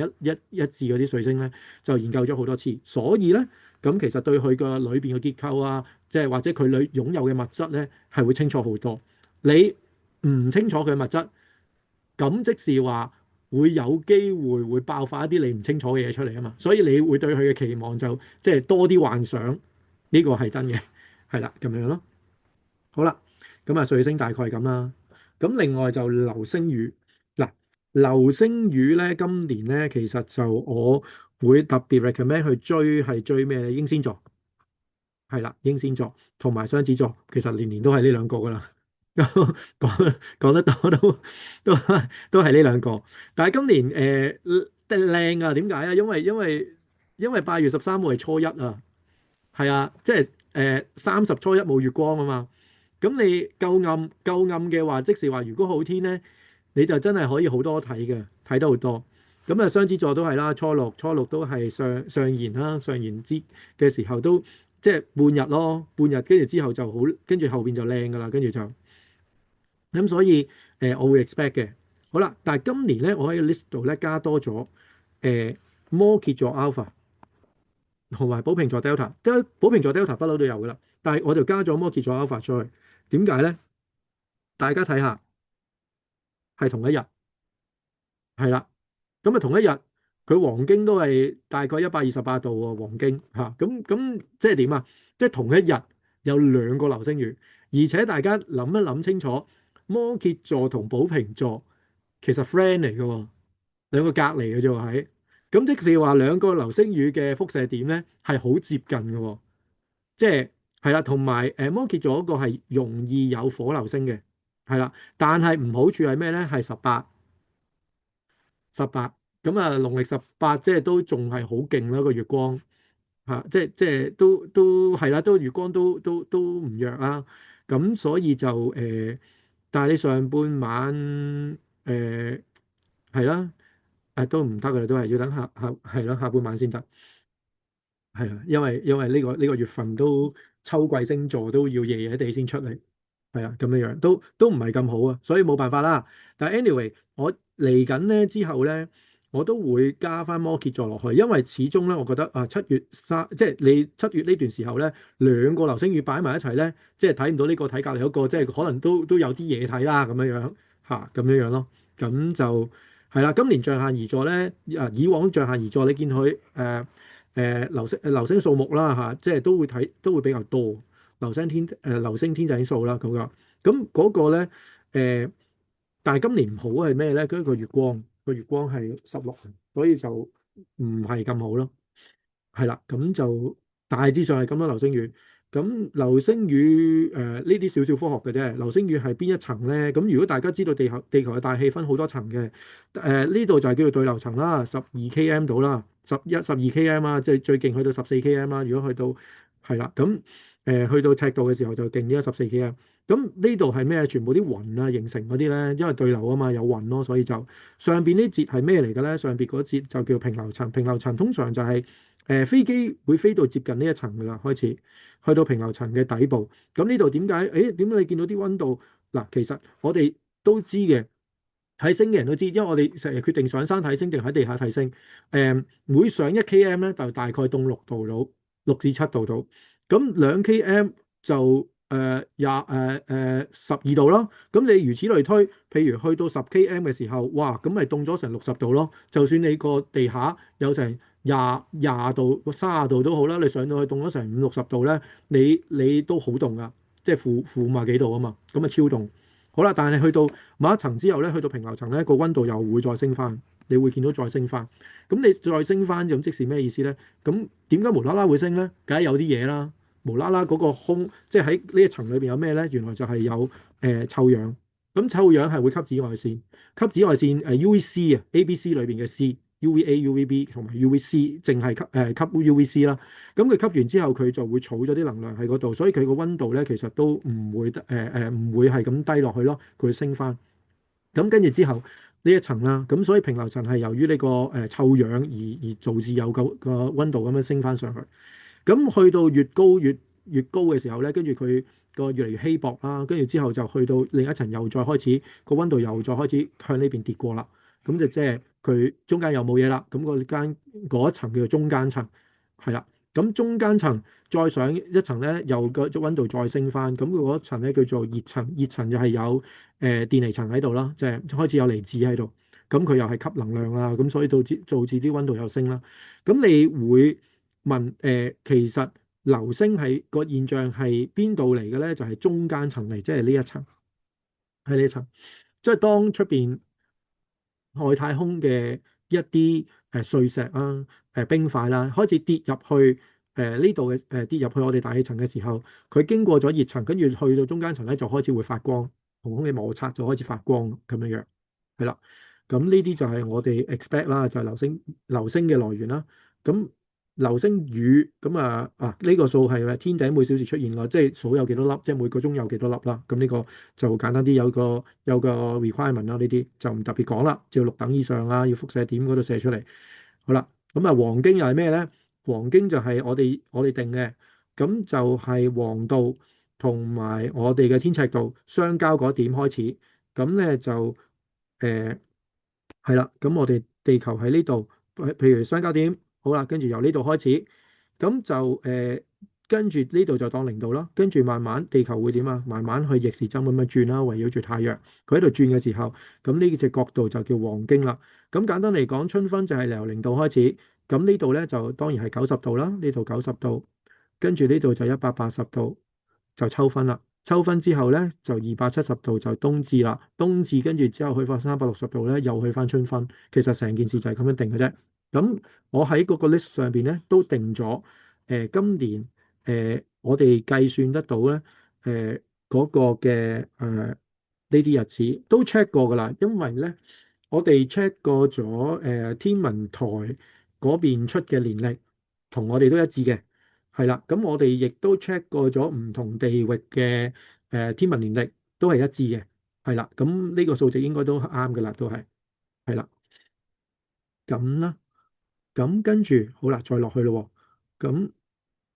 一致嗰啲彗星咧，就研究咗好多次。所以咧，咁其實對佢個裏邊嘅結構啊，即係或者佢裏擁有嘅物質咧，係會清楚好多。你唔清楚佢物質，咁即是話會有機會爆發一啲你唔清楚嘅嘢出嚟啊嘛，所以你會對佢嘅期望就即係多啲幻想，呢個係真嘅，係啦咁樣咯。好啦，咁啊彗星大概咁啦。咁另外就流星雨嗱，流星雨咧今年咧其實就我會特別 recommend 去追係追咩咧？英仙座。係啦，英仙座同埋雙子座，其實年年都係呢兩個噶啦。講得多都係呢兩個。但係今年靚啊？點解啊？因為8月13號係初一啊，係啊，即係30初一冇月光啊嘛。咁你夠暗嘅話，即是話如果好天咧，你就真係可以好多睇嘅，睇得好多。咁啊，雙子座都係啦，初六都係上弦啦，上弦之嘅時候都即係半日咯，半日跟住之後就好，跟住後邊就靚噶啦，跟住就咁，所以我會 expect 嘅。好啦，但係今年咧，我喺 list 度咧加多咗摩羯座 Alpha 同埋寶瓶座 Delta，寶瓶座 Delta 不嬲都有噶啦，但係我就加咗摩羯座 Alpha 出去。點解咧？大家睇下，係同一日，係啦。咁啊，同一日佢黃經都係大概128度喎，黃經嚇。咁即係點啊？即係同一日有兩個流星雨，而且大家諗一諗清楚，摩羯座同寶瓶座其實 friend 嚟嘅喎，兩個隔離嘅啫喎，係。咁即是話兩個流星雨嘅輻射點咧係好接近嘅喎，即係啦。同埋摩羯座嗰個係容易有火流星嘅，係啦。但係唔好處係咩咧？係十八咁啊，農曆18即係都仲係好勁啦個月光嚇，即係都係啦，都月光都唔弱啦。咁所以就但係你上半晚係啦，都唔得嘅，都係要等下係咯，下半晚先得。係啊，因為呢個月份都秋季星座都要夜夜地先出嚟。係啊，咁樣樣都唔係咁好啊，所以冇辦法啦。但係 anyway，我嚟緊咧之後咧，我都會加翻摩羯座落去，因為始終咧，我覺得啊7月3，即係你7月呢段時候咧，兩個流星雨擺埋一齊咧，即係睇唔到呢個睇隔離嗰個，即係可能都有啲嘢睇啦，咁樣樣嚇，咁樣樣咯。咁就係啦。今年象限移座咧，以往象限移座你見佢流星數目啦嚇，即係都會比較多。流星天仔數啦咁樣，咁嗰個咧誒，但係今年唔好係咩咧？嗰個月光係16，所以就唔係咁好咯。係啦，咁就大致上係咁啦。流星雨，咁流星雨呢啲少少科學嘅啫。流星雨係邊一層咧？咁如果大家知道地球嘅大氣分好多層嘅，呢度就係叫做對流層啦，12 km 到啦，12 km 啊，即係最勁去到14 km 啦。如果去到係啦，咁去到赤道嘅時候就勁啲啦，14 km。咁呢度係咩？全部啲雲啊形成嗰啲咧，因為對流啊嘛，有雲咯，所以就上邊呢節係咩嚟嘅咧？上邊嗰節就叫平流層。平流層通常就係飛機會飛到接近呢一層噶啦，開始去到平流層嘅底部。咁呢度點解？點解你見到啲溫度嗱？其實我哋都知嘅，睇星嘅人都知，因為我哋成日決定上山睇星定喺地下睇星。每上1 km 咧，就大概凍6度到6至7度到。咁2 km 就12度咯。咁你如此類推，譬如去到10 km 嘅時候，哇，咁咪凍咗成60度咯。就算你個地下有成廿度、30度都好啦，你上到去凍咗成50、60度咧，你都好凍噶，即係負50幾度啊嘛，咁啊超凍。好啦，但係去到某一層之後咧，去到平流層咧，個溫度又會再升翻，你會見到再升翻。咁你再升翻咁即是咩意思咧？咁點解無啦啦會升咧？梗係有啲嘢啦。無啦啦嗰個空，即係喺呢一層裏邊有咩咧？原來就係有臭氧。咁臭氧係會吸紫外線，吸紫外線UVC 啊，ABC 裏邊嘅 C，UVA、UVB 同埋 UVC，淨係吸 UVC 啦。咁佢吸完之後，佢就會儲咗啲能量喺嗰度，所以佢個溫度咧其實都唔會係咁低落去咯，佢會升翻。咁跟住之後呢一層啦，咁所以平流層係由於呢個臭氧而導致有個溫度咁樣升翻上去。咁去到越高嘅時候咧，跟住佢個越嚟越稀薄啦，跟住之後就去到另一層，又再開始個溫度又再開始向呢邊跌過啦。咁就即係佢中間又冇嘢啦。咁嗰一層叫做中間層，係啦。咁中間層再上一層咧，又個溫度再升翻。咁佢嗰層咧叫做熱層，熱層就係有電離層喺度啦，即係開始有離子喺度。咁佢又係吸能量啦，咁所以導致啲溫度又升啦。咁你會問其實流星係個現象係邊度嚟嘅咧？就係中間層嚟，即係呢一層，係呢一層，即係當出邊外太空嘅一啲碎石啊、冰塊啦，開始跌入去呢度嘅跌入去我哋大氣層嘅時候，佢經過咗熱層，跟住去到中間層咧，就開始會發光，同空氣摩擦就開始發光咁樣樣，係啦。咁呢啲就係我哋 expect 啦，就係流星嘅來源啦。咁流星雨咁呢個數係天頂每小時出現咯，即係數有幾多粒，即係每個鐘有幾多粒啦。咁呢個就簡單啲，有個 requirement 啦，呢啲就唔特別講啦。照六等以上啦，要輻射點嗰度射出嚟。好啦，咁黃經又係咩咧？黃經就係我哋定嘅，咁就係黃道同埋我哋嘅天赤道相交嗰點開始，咁咧就誒係啦。咁我哋地球喺呢度，譬如相交點。好啦，跟住由呢度開始，咁就跟住呢度就當零度啦。跟住慢慢地球會點啊？慢慢去逆時針咁樣轉啦，圍繞住太陽。佢喺度轉嘅時候，咁呢隻角度就叫黃經啦。咁簡單嚟講，春分就係由零度開始。咁呢度咧就當然係90度啦，呢度90度，跟住呢度就180度，就秋分啦。秋分之後咧就270度就冬至啦。冬至跟住之後去翻360度咧，又去翻春分。其實成件事就係咁樣定嘅啫。咁我喺嗰個 list 上邊咧都定咗，今年我哋計算得到咧，嗰個嘅呢啲日子都 check 過噶啦，因為咧我哋 check 過咗天文台嗰邊出嘅年曆，同我哋都一致嘅，係啦。咁我哋亦都 check 過咗唔同地域嘅天文年曆，都係一致嘅，係啦。咁呢個數值應該都啱噶啦，都係啦，咁啦。咁跟住好啦，再落去咯喎。咁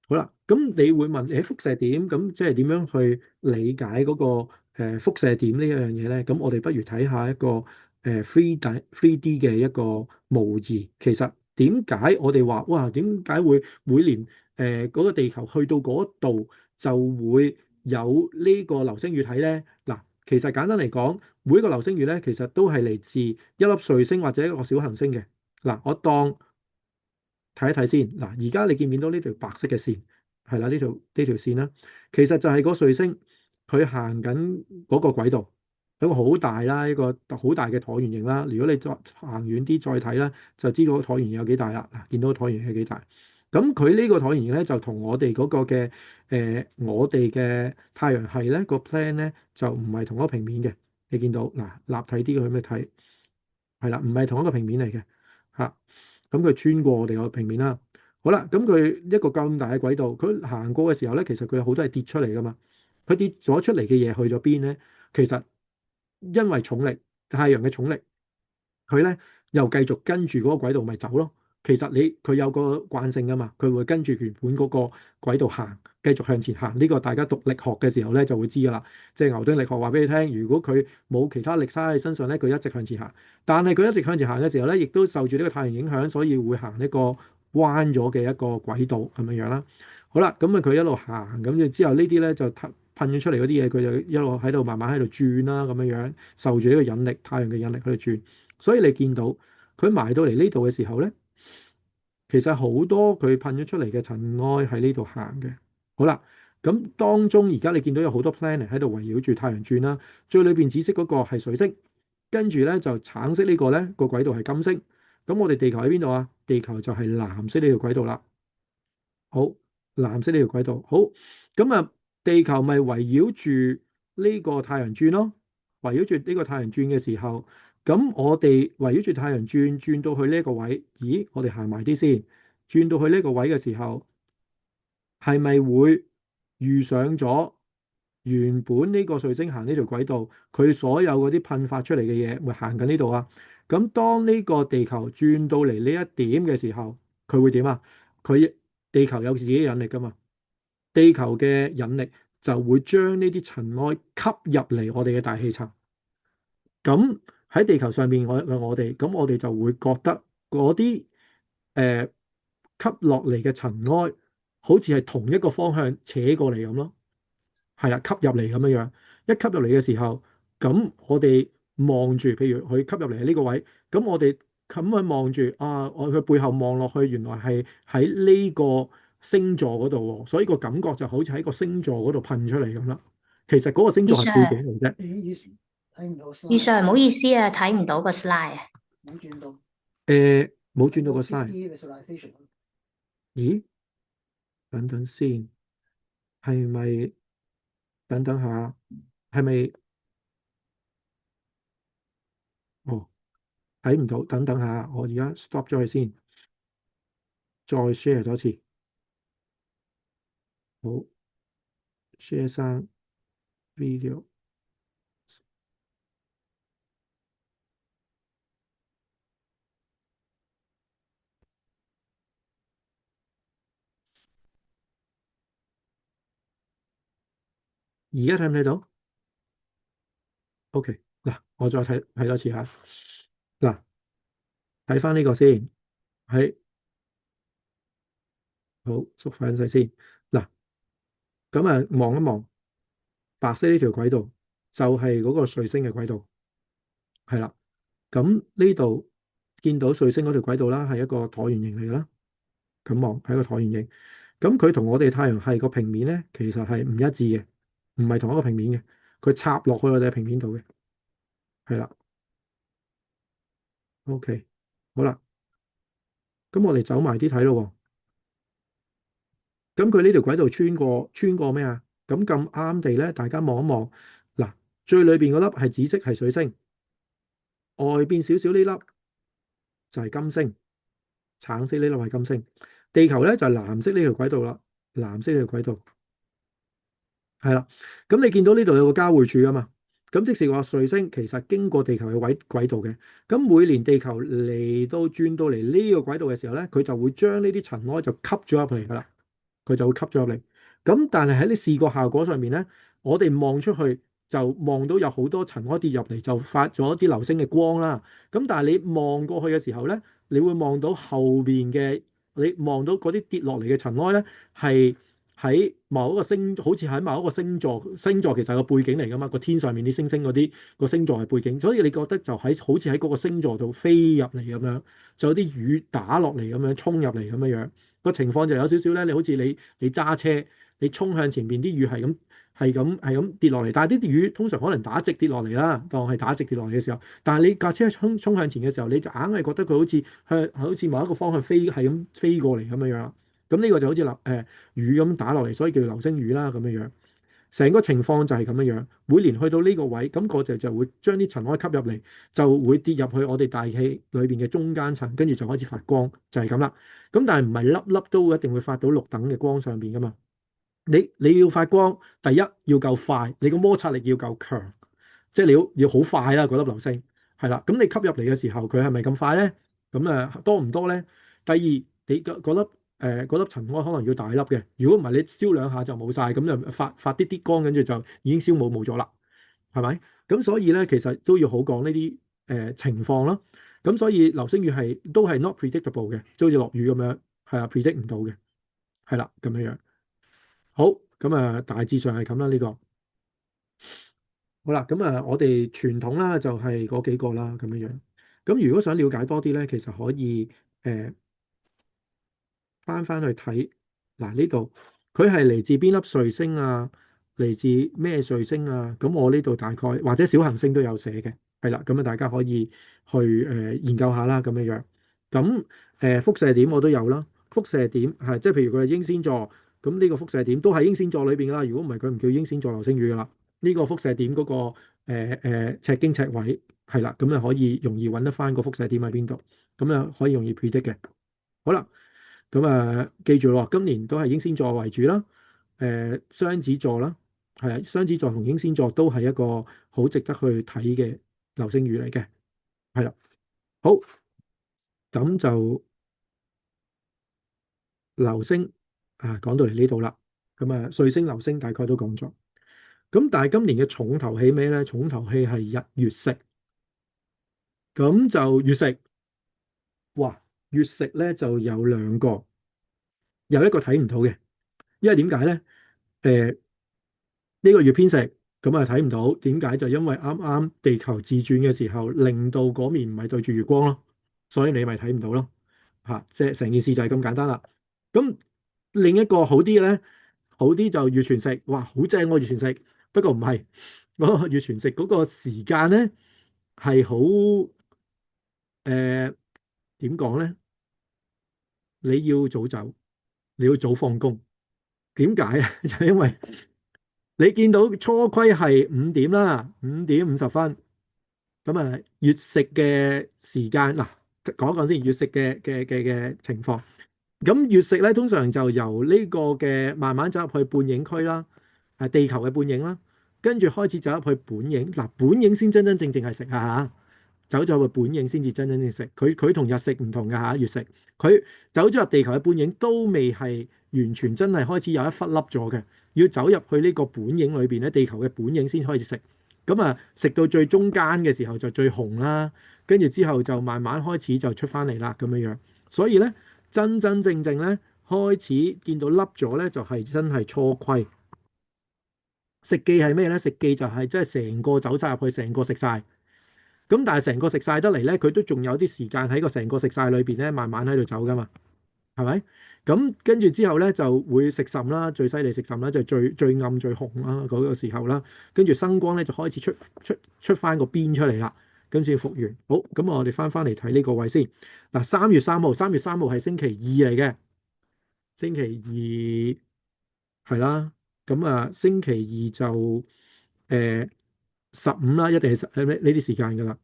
好啦，咁你會問輻射點，咁即係點樣去理解嗰個輻射點呢一樣嘢咧？咁我哋不如睇下一個3D 嘅一個模擬。其實點解我哋話哇？點解會每年嗰個地球去到嗰度就會有呢個流星雨睇咧？嗱，其實簡單嚟講，每一個流星雨咧，其實都係嚟自一粒彗星或者一個小行星嘅。嗱，我當睇一睇先。嗱，而家你見唔見到呢條白色嘅線？係啦，呢條線啦，其實就係個彗星佢行緊嗰個軌道，有個好大啦，一個好大嘅橢圓形啦。如果你再行遠啲再睇啦，就知道個橢圓形有幾大啦。嗱，見到個橢圓形係幾大？咁佢呢個橢圓形咧，就同我哋嗰個嘅我哋嘅太陽系咧個 plan 咧就唔係同一個平面嘅。你見到嗱，立體啲去咩睇？係啦，唔係同一個平面嚟嘅嚇。咁佢穿過我哋個平面啦。好啦，咁佢一個咁大嘅軌道，佢行過嘅時候咧，其實佢有好多係跌出嚟噶嘛。佢跌咗出嚟嘅嘢去咗邊咧？其實因為重力，太陽嘅重力，佢咧又繼續跟住嗰個軌道咪走咯。其實佢有個慣性噶嘛，佢會跟住原本嗰個軌道行，繼續向前行。呢個大家讀力學嘅時候咧就會知噶啦。即係牛頓力學話俾你聽，如果佢冇其他力差喺身上咧，佢一直向前行。但係佢一直向前行嘅時候咧，亦都受住呢個太陽影響，所以會行一個彎咗嘅一個軌道咁樣樣啦。好啦，咁佢一路行咁，之後呢啲咧就噴咗出嚟嗰啲嘢，佢就一路喺度慢慢喺度轉啦，咁樣樣受住呢個引力，太陽嘅引力喺度轉。所以你見到佢埋到嚟呢度嘅時候咧，其實好多佢噴咗出嚟嘅塵埃喺呢度行嘅。好啦，咁當中而家你見到有好多 planet 喺度圍繞住太陽轉啦，最裏邊紫色嗰個係水星，跟住咧就橙色呢個咧個軌道係金星。咁我哋地球喺邊度啊？地球就係藍色呢條軌道啦。好。藍色呢條軌道。好，咁啊，地球咪圍繞住呢個太陽轉咯，圍繞住呢個太陽轉嘅時候，咁我哋圍繞住太陽轉，轉到去呢一個位，咦？我哋行埋啲先，轉到去呢個位嘅時候，係咪會遇上咗原本呢個彗星行呢條軌道，佢所有嗰啲噴發出嚟嘅嘢，會行緊呢度啊？咁當呢個地球轉到嚟呢一點嘅時候，佢會點啊？佢地球有自己嘅引力噶嘛？地球嘅引力就會將呢啲塵埃吸入嚟我哋嘅大氣層。咁喺地球上面，我哋咁我哋就會覺得嗰啲誒吸落嚟嘅塵埃，好似係同一個方向扯過嚟咁咯。係啦，吸入嚟咁樣樣，一吸入嚟嘅時候，咁我哋望住，譬如佢吸入嚟呢個位，咁我哋咁去望住啊，我佢背後望落去，原來係喺呢個星座嗰度喎，所以個感覺就好似喺個星座嗰度噴出嚟咁啦。其實嗰個星座係背景嚟啫。
余 Sir 唔好意思啊，睇唔到個 slide 啊。
冇轉到個 slide。咦？等等先，係咪？等等下，係咪？哦。睇唔到，等等下，我而家 stop 咗佢先，再 share 多次。好，share 生 video。而家睇唔睇到？OK，嗱，我再睇多次吓。嗱，睇翻呢個先，係好縮翻細先。嗱，咁啊望一望白色呢條軌道，就係嗰個彗星嘅軌道，係啦。咁呢度見到彗星嗰條軌道啦，係一個橢圓形嚟㗎啦。咁望係一個橢圓形，咁佢同我哋太陽系個平面咧，其實係唔一致嘅，唔係同一個平面嘅，佢插落去我哋嘅平面度嘅，係啦。OK，好啦，咁我哋走埋啲睇咯喎。咁佢呢條軌道穿過咩啊？咁啱地咧，大家望一望，嗱，最裏邊嗰粒係紫色係水星，外邊少少呢粒就係金星，橙色呢粒係金星，地球咧就係藍色呢條軌道啦，藍色呢條軌道。係啦，咁你見到呢度有個交匯處啊嘛，咁即是話彗星其實經過地球嘅軌道嘅，咁每年地球嚟到轉到嚟呢個軌道嘅時候咧，佢就會將呢啲塵埃就吸咗入嚟噶啦，佢就會吸咗入嚟。咁但係喺啲視覺效果上面咧，我哋望出去就望到有好多塵埃跌入嚟，就發咗啲流星嘅光啦。咁但係你望過去嘅時候咧，你會望到後邊嘅，你望到嗰啲跌落嚟嘅塵埃咧係。喺某一個星，好似喺某一個星座，星座其實係個背景嚟噶嘛，個天上面啲星星嗰啲個星座係背景，所以你覺得就喺好似喺嗰個星座度飛入嚟咁樣，就有啲雨打落嚟咁樣，衝入嚟咁樣樣，個情況就有少少咧，你好似你揸車，你衝向前邊啲雨係咁跌落嚟，但係啲雨通常可能打直跌落嚟啦，當係打直跌落嚟嘅時候，但係你架車衝向前嘅時候，你就硬係覺得佢好似某一個方向飛，係咁飛過嚟咁樣樣。咁呢個就好似雨咁打落嚟，所以叫流星雨啦咁樣樣。成個情況就係咁樣樣。每年去到呢個位，咁嗰就會將啲塵埃吸入嚟，就會跌入去我哋大氣裏邊嘅中間層，跟住就開始發光，就係咁啦。咁但係唔係粒粒都一定會發到綠等嘅光上邊噶嘛？你要發光，第一要夠快，你個摩擦力要夠強，即係你要好快啦，嗰粒流星係啦。咁你吸入嚟嘅時候，佢係咪咁快咧？咁多唔多咧？第二，你嗰粒塵埃可能要大粒嘅，如果唔係你燒兩下就冇晒，咁就發啲啲光，跟住就已經燒冇咗啦，係咪？咁所以咧，其實都要好講呢啲情況咯。咁所以流星雨都係 not predictable 嘅，即係好似落雨咁樣，係啊，predict 唔到嘅，係啦，咁樣樣。好，咁大致上係咁啦，呢個好啦，咁我哋傳統啦就係嗰幾個啦，咁樣樣。咁如果想了解多啲咧，其實可以翻去睇嗱，呢度佢係嚟自邊粒彗星啊？嚟自咩彗星啊？咁我呢度大概或者小行星都有寫嘅，係啦，咁大家可以去研究下啦，咁樣樣。咁輻射點我都有啦，輻射點係即係譬如佢係英仙座。咁呢個輻射點都喺英仙座裏邊啦。如果唔係，佢唔叫英仙座流星雨噶啦。呢個輻射點嗰個赤經赤位係啦，咁啊可以容易揾得翻個輻射點喺邊度，咁啊可以容易 predict 嘅。好啦，咁記住咯，今年都係英仙座為主啦。雙子座啦，係啊，雙子座同英仙座都係一個好值得去睇嘅流星雨嚟嘅，係啦。好，咁就流星講到嚟呢度啦。咁歲星流星大概都講咗。咁但係今年嘅重頭戲咩咧？重頭戲係日月食。咁就月食，哇！月食咧就有兩個，有一個睇唔到嘅，因為點解咧？呢個月偏食，咁睇唔到，點解？就因為啱啱地球自轉嘅時候，令到嗰面唔係對住月光咯，所以你咪睇唔到咯。即係成件事就係咁簡單啦。咁另一個好啲嘅咧，好啲就月全食，哇，好正喎月全食。不過唔係，嗰個月全食嗰個時間咧係好點講咧？你要早走，你要早放工。點解啊？就因為你見到初虧係5點啦，5點50分。咁月食嘅時間嗱，講一講先月食嘅情況。咁月食咧，通常就由呢個嘅慢慢走入去半影區啦，地球嘅半影啦，跟住開始走入去本影。嗱，本影先真真正正係食啊嚇。走咗入本影先至真真正食，佢同日食唔同㗎嚇，月食佢走咗入地球嘅半影都未係完全真係開始有一忽粒咗嘅，要走入去呢個本影裏邊咧，地球嘅本影先開始食。咁食到最中間嘅時候就最紅啦，跟住之後就慢慢開始就出翻嚟啦咁樣樣。所以咧，真真正正咧開始見到粒咗咧，就係真係初虧。食記係咩咧？食記就係即係成個走晒入去，成個食晒。咁但係成個食晒得嚟咧，佢都仲有啲時間喺個成個食晒裏邊咧，慢慢喺度走噶嘛，係咪？咁跟住之後咧，就會食甚啦，最犀利食甚啦，就最暗最紅啦嗰個時候啦。跟住生光咧就開始出翻個邊出嚟啦，跟住復原。好，咁我哋翻嚟睇呢個位先。嗱，3月3號係星期二嚟嘅，星期二係啦。咁星期二就15啦，一定係呢啲時間噶啦。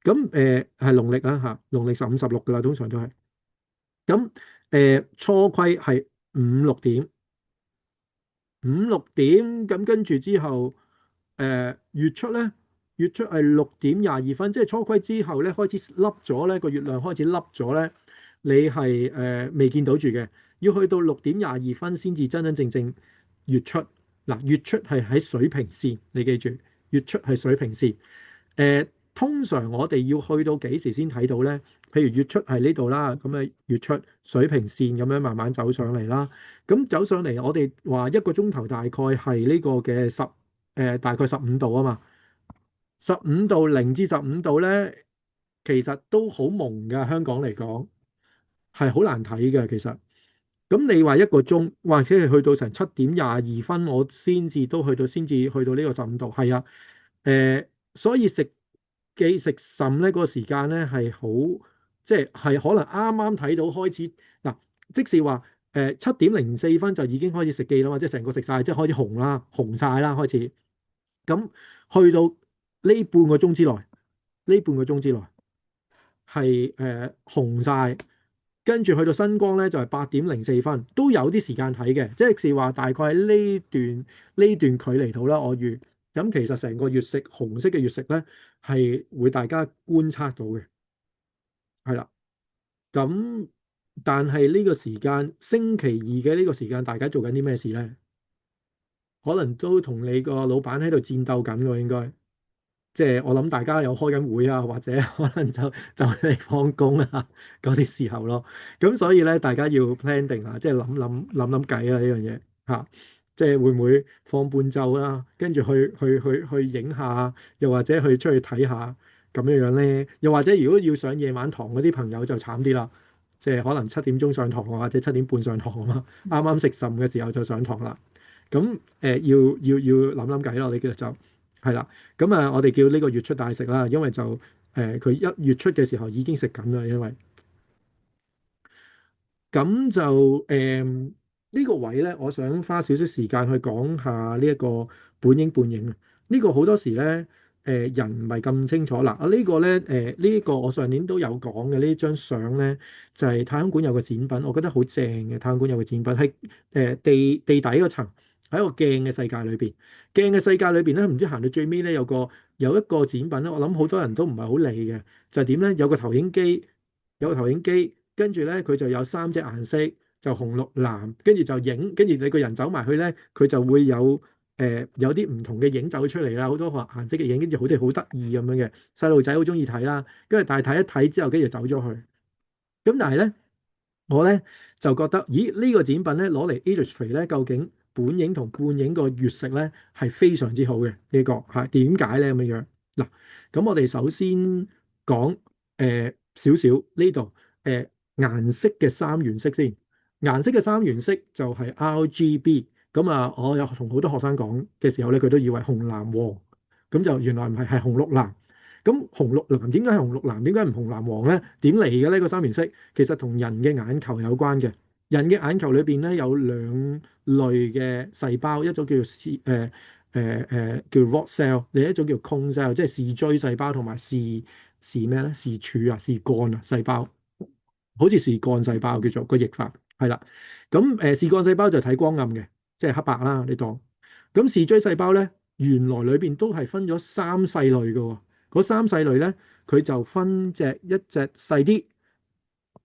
咁係農曆啦嚇，農曆15、16噶啦，通常都係。咁初虧係5、6點，咁跟住之後月出咧，月出係6點22分，即係初虧之後咧開始凹咗咧，個月亮開始凹咗咧，你係未見到住嘅，要去到6點22分先至真真正正月出。嗱，月出係喺水平線，你記住，月出係水平線。通常我哋要去到幾時先睇到咧？譬如月出係呢度啦，咁月出水平線咁樣慢慢走上嚟啦。咁走上嚟，我哋話一個鐘頭大概係呢個嘅大概15度啊嘛。15度0至15度咧，其實都好朦㗎。香港嚟講係好難睇嘅，其實。咁你話一個鐘，或者係去到成7點22分，我先至去到呢個15度，係啊。所以食記食甚咧嗰個時間咧係好，即係可能啱啱睇到開始嗱，即是話7點04分就已經開始食記啦嘛，即係成個食晒，即係開始紅啦，紅晒啦開始。咁去到呢半個鐘之內，呢半個鐘之內係紅晒。跟住去到新光咧就係8點04分，都有啲時間睇嘅，即係話大概喺呢段距離度啦。我預咁其實成個月食紅色嘅月食咧係會大家觀察到嘅，係啦。咁但係呢個時間星期二嘅呢個時間，大家做緊啲咩事咧？可能都同你個老闆喺度戰鬥緊喎，應該。即係我諗大家有開緊會啊，或者可能就嚟放工啊嗰啲時候咯。咁所以咧，大家要 plan 定啊，即係諗計啊呢樣嘢嚇。即係會唔會放半晝啦，跟住去影下，又或者去出去睇下咁樣樣咧？又或者如果要上夜晚堂嗰啲朋友就慘啲啦，即係可能7點鐘上堂或者7點半上堂啊嘛，啱啱食甚嘅時候就上堂啦。咁要諗計咯，你其實就係啦。咁我哋叫呢個月出大食啦，因為就佢一月出嘅時候已經食緊啦，因為咁就呢個位咧，我想花少少時間去講下呢一個本影半影啊。呢個好多時咧，人唔係咁清楚嗱。呢個咧，呢個我上年都有講嘅呢張相咧，就係太空館有個展品，我覺得好正嘅。太空館有個展品喺地底嗰層，喺一個鏡嘅世界裏邊。鏡嘅世界裏邊咧，唔知行到最尾咧，有一個展品咧，我諗好多人都唔係好理嘅，就係點咧？有個投影機，有個投影機，跟住咧佢就有三隻顏色。就紅綠藍，跟住就影，跟住你個人走埋去咧，佢就會有啲唔同嘅影走出嚟啦，好多個顏色嘅影，跟住好似好得意咁樣嘅，細路仔好中意睇啦。跟住但係睇一睇之後，跟住走咗去。咁但係咧，我咧就覺得，咦呢個展品咧攞嚟 illustrate 咧，究竟本影同半影個月食咧係非常之好嘅呢個係點解咧咁樣樣？嗱，咁我哋首先講少少呢度顏色嘅三原色先。顏色嘅三原色就係 RGB。咁啊，我有同好多學生講嘅時候咧，佢都以為紅藍黃，咁就原來唔係，係紅綠藍。咁紅綠藍點解係紅綠藍？點解唔紅藍黃咧？點嚟嘅呢個三原色？其實同人嘅眼球有關嘅。人嘅眼球裏邊咧有兩類嘅細胞，一種叫做叫 rod cell，另一種叫 cone cell，即係視錐細胞同埋視咩咧？視柱啊、視幹啊細胞，好似視幹細胞叫做個譯法係啦。咁視幹細胞就睇光暗嘅，即係黑白啦，你當。咁視錐細胞咧，原來裏邊都係分咗三細類嘅喎。嗰三細類咧，佢就分一隻細啲，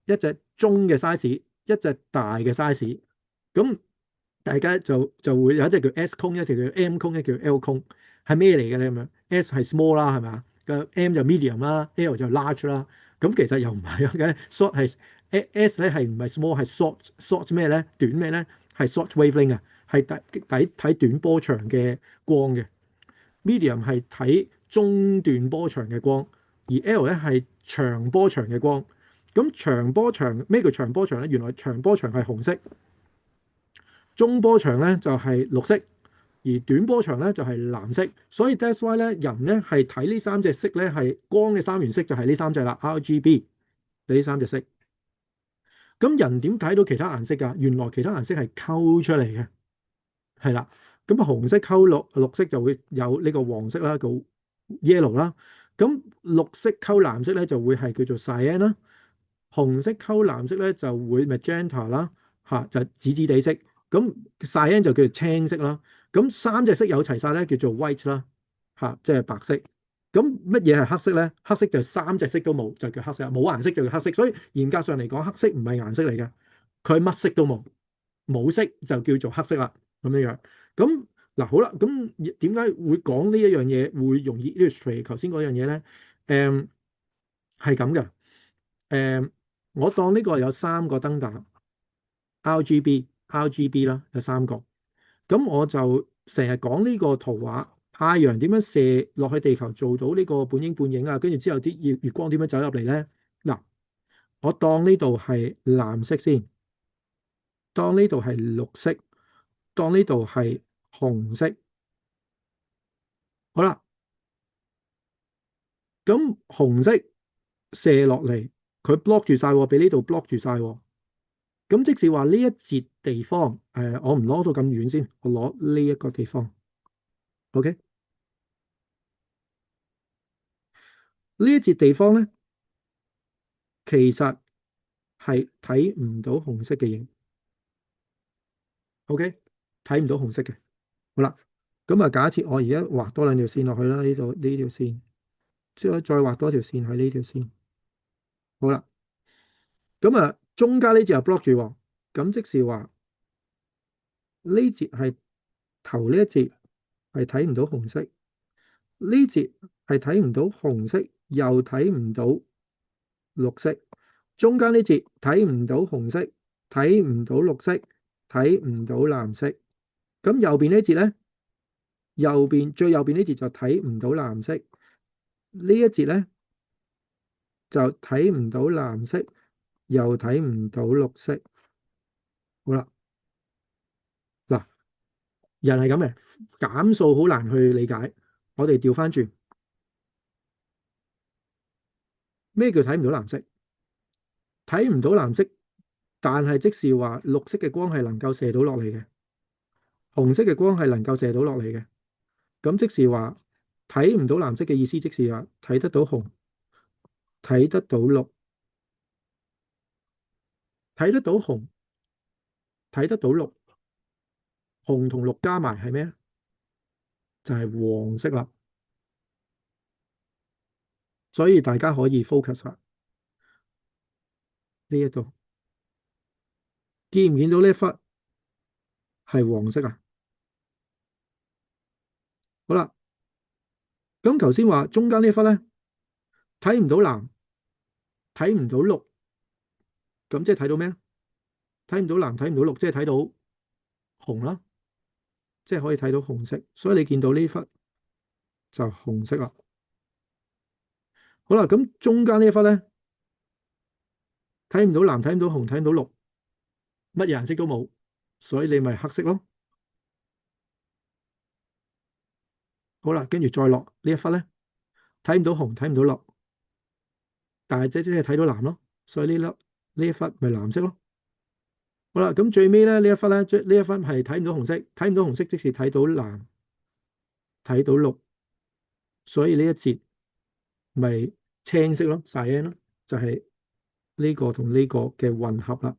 一隻中嘅 size，一隻大嘅 size。咁大家就會有一隻叫 S 空，一隻叫 M 空，一隻叫 L 空，係咩嚟嘅咧？咁樣 S 係 small 啦，係咪啊？個 M 就 medium 啦，L 就 large 啦。咁其實又唔係嘅，short 係 S 咧，係唔係 small 係 short 咩咧？短咩咧？係 short wavelength 啊，係睇短波長嘅光嘅。medium 係睇中段波長嘅光，而 L 咧係長波長嘅光。咁長波長咩叫長波長咧？原來長波長係紅色，中波長咧就係綠色，而短波長咧就係藍色。所以 that's why 咧，人咧係睇呢三隻色咧，係光嘅三原色就係呢三隻啦，RGB 呢三隻色。咁人點睇到其他顏色㗎？原來其他顏色係溝出嚟嘅，係啦。咁啊，紅色溝綠色就會有呢個黃色啦，叫 yellow 啦。咁綠色溝藍色咧就會係叫做 cyan 啦。紅色溝藍色咧就會 magenta 啦，嚇就紫紫地色。咁 cyan 就叫做青色啦。咁三隻色有齊晒咧，叫做 white 啦，嚇即係白色。咁乜嘢係黑色咧？黑色就三隻色都冇，就叫黑色。冇顏色就叫黑色。所以嚴格上嚟講，黑色唔係顏色嚟嘅，佢乜色都冇，冇色就叫做黑色啦。咁樣樣。咁嗱好啦，咁點解會講呢一樣嘢會容易 illustrate 頭先嗰樣嘢咧？係咁嘅。誒，我當呢個有三個燈膽 RGB 啦，有三個。咁我就成日講呢個圖畫，太陽點樣射落去地球做到呢個半影半影啊？跟住之後啲月光點樣走入嚟咧？嗱，我當呢度係藍色先，當呢度係綠色，當呢度係紅色。好啦，咁紅色射落嚟，佢 block 住晒喎，俾呢度 block 住晒喎。咁即使話呢一節地方，我唔攞到咁遠先，我攞呢一個地方，OK？呢一節地方咧，其實係睇唔到紅色嘅影，OK？睇唔到紅色嘅。好啦，咁啊，假設我而家畫多兩條線落去啦，呢度呢條線，再畫多條線喺呢條線。好啦，咁啊，中間呢節又 block 住喎，咁即是話呢節係頭呢一節係睇唔到紅色。呢節係睇唔到紅色，又睇唔到綠色。中間呢節睇唔到紅色，睇唔到綠色，睇唔到藍色。咁右邊呢節呢？最右邊呢節就睇唔到藍色。呢一節呢，就睇唔到藍色，又睇唔到綠色。好啦，嗱，人係咁嘅，減數好難去理解。我哋調翻轉，咩叫睇唔到藍色？睇唔到藍色但係即是話綠色嘅光係能夠射到落嚟嘅，紅色嘅光係能夠射到落嚟嘅。咁即是話睇唔到藍色嘅意思，即是話睇得到紅，睇得到綠，睇得到紅，睇得到綠，紅同綠加埋係咩？就係黃色啦。所以大家可以 focus 下呢一度，見唔見到呢一忽係黃色啊？好啦，咁頭先話中間呢一忽咧，睇唔到藍，睇唔到綠，咁即係睇到咩？睇唔到藍，睇唔到綠，即係睇到紅啦，即係可以睇到紅色。所以你見到呢忽就紅色啦。好啦，咁中間呢一忽咧，睇唔到藍，睇唔到紅，睇唔到綠，乜嘢顏色都冇，所以你咪黑色咯。好啦，跟住再落呢一忽咧，睇唔到紅，睇唔到綠，但係即係睇到藍咯，所以呢一忽咪藍色咯。好啦，咁最尾咧呢一忽咧，呢一忽係睇唔到紅色，睇唔到紅色，即是睇到藍，睇到綠，所以呢一節咪青色咯，cyan咯，就係呢個同呢個嘅混合啦。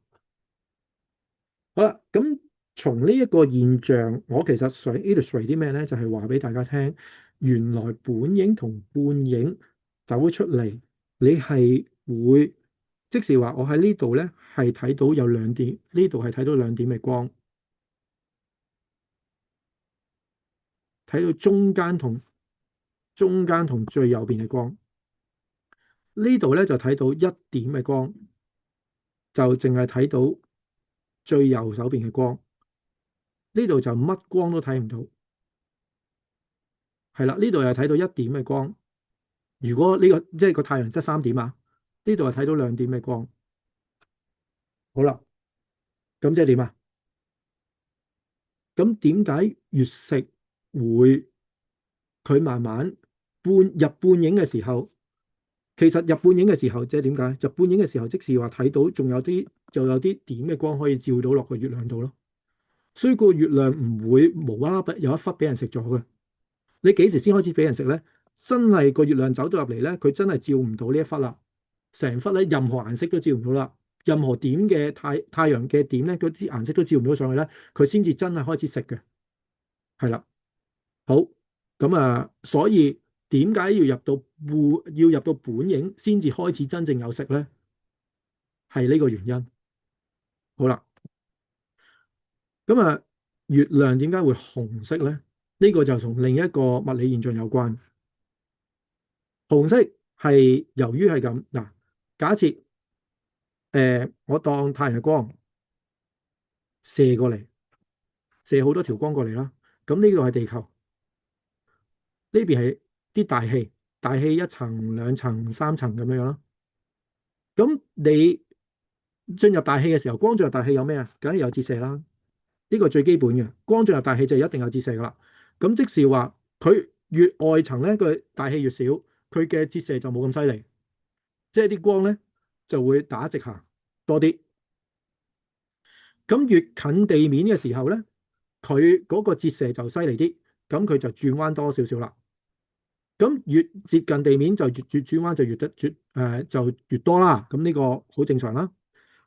好啦，咁從呢一個現象，我其實想 illustrate 啲咩咧？就係話俾大家聽，原來本影同半影走咗出嚟，你係會即是話我喺呢度咧係睇到有兩點，呢度係睇到兩點嘅光，睇到中間同最右邊嘅光，呢度咧就睇到一點嘅光，就淨係睇到最右手邊嘅光，呢度就乜光都睇唔到。係啦，呢度又睇到一點嘅光。如果呢個即係個太陽得三點啊，呢度係睇到兩點嘅光。好啦，咁即係點啊？咁點解月食會佢慢慢入半影嘅時候，其實入半影嘅時候即係點解？入半影嘅時候，即是話睇到仲有啲就有啲點嘅光可以照到落個月亮度咯。所以個月亮唔會無啦啦有一忽俾人食咗嘅。你幾時先開始俾人食咧？真係個月亮走到入嚟咧，佢真係照唔到呢一忽啦，成忽咧任何顏色都照唔到啦，任何點嘅太陽嘅點咧，嗰啲顏色都照唔到上去咧，佢先至真係開始食嘅。係啦，好，咁啊，所以點解要入到本影先至開始真正有食咧？係呢個原因。好啦，咁啊，月亮點解會紅色咧？呢個就同另一個物理現象有關。紅色係由於係咁嗱，假設我當太陽光射過嚟，射好多條光過嚟啦，咁呢度係地球，呢邊係啲大氣，大氣一層、兩層、三層咁樣樣啦。咁你進入大氣嘅時候，光進入大氣有咩啊？梗係有折射啦，呢個最基本嘅。光進入大氣就一定有折射噶啦。咁即是話佢越外層咧，個大氣越少，佢嘅折射就冇咁犀利，即係啲光咧就會打直行多啲。咁越近地面嘅時候咧，佢嗰個折射就犀利啲，咁佢就轉彎多少少啦。咁越接近地面就越轉彎就就越多啦。咁呢個好正常啦。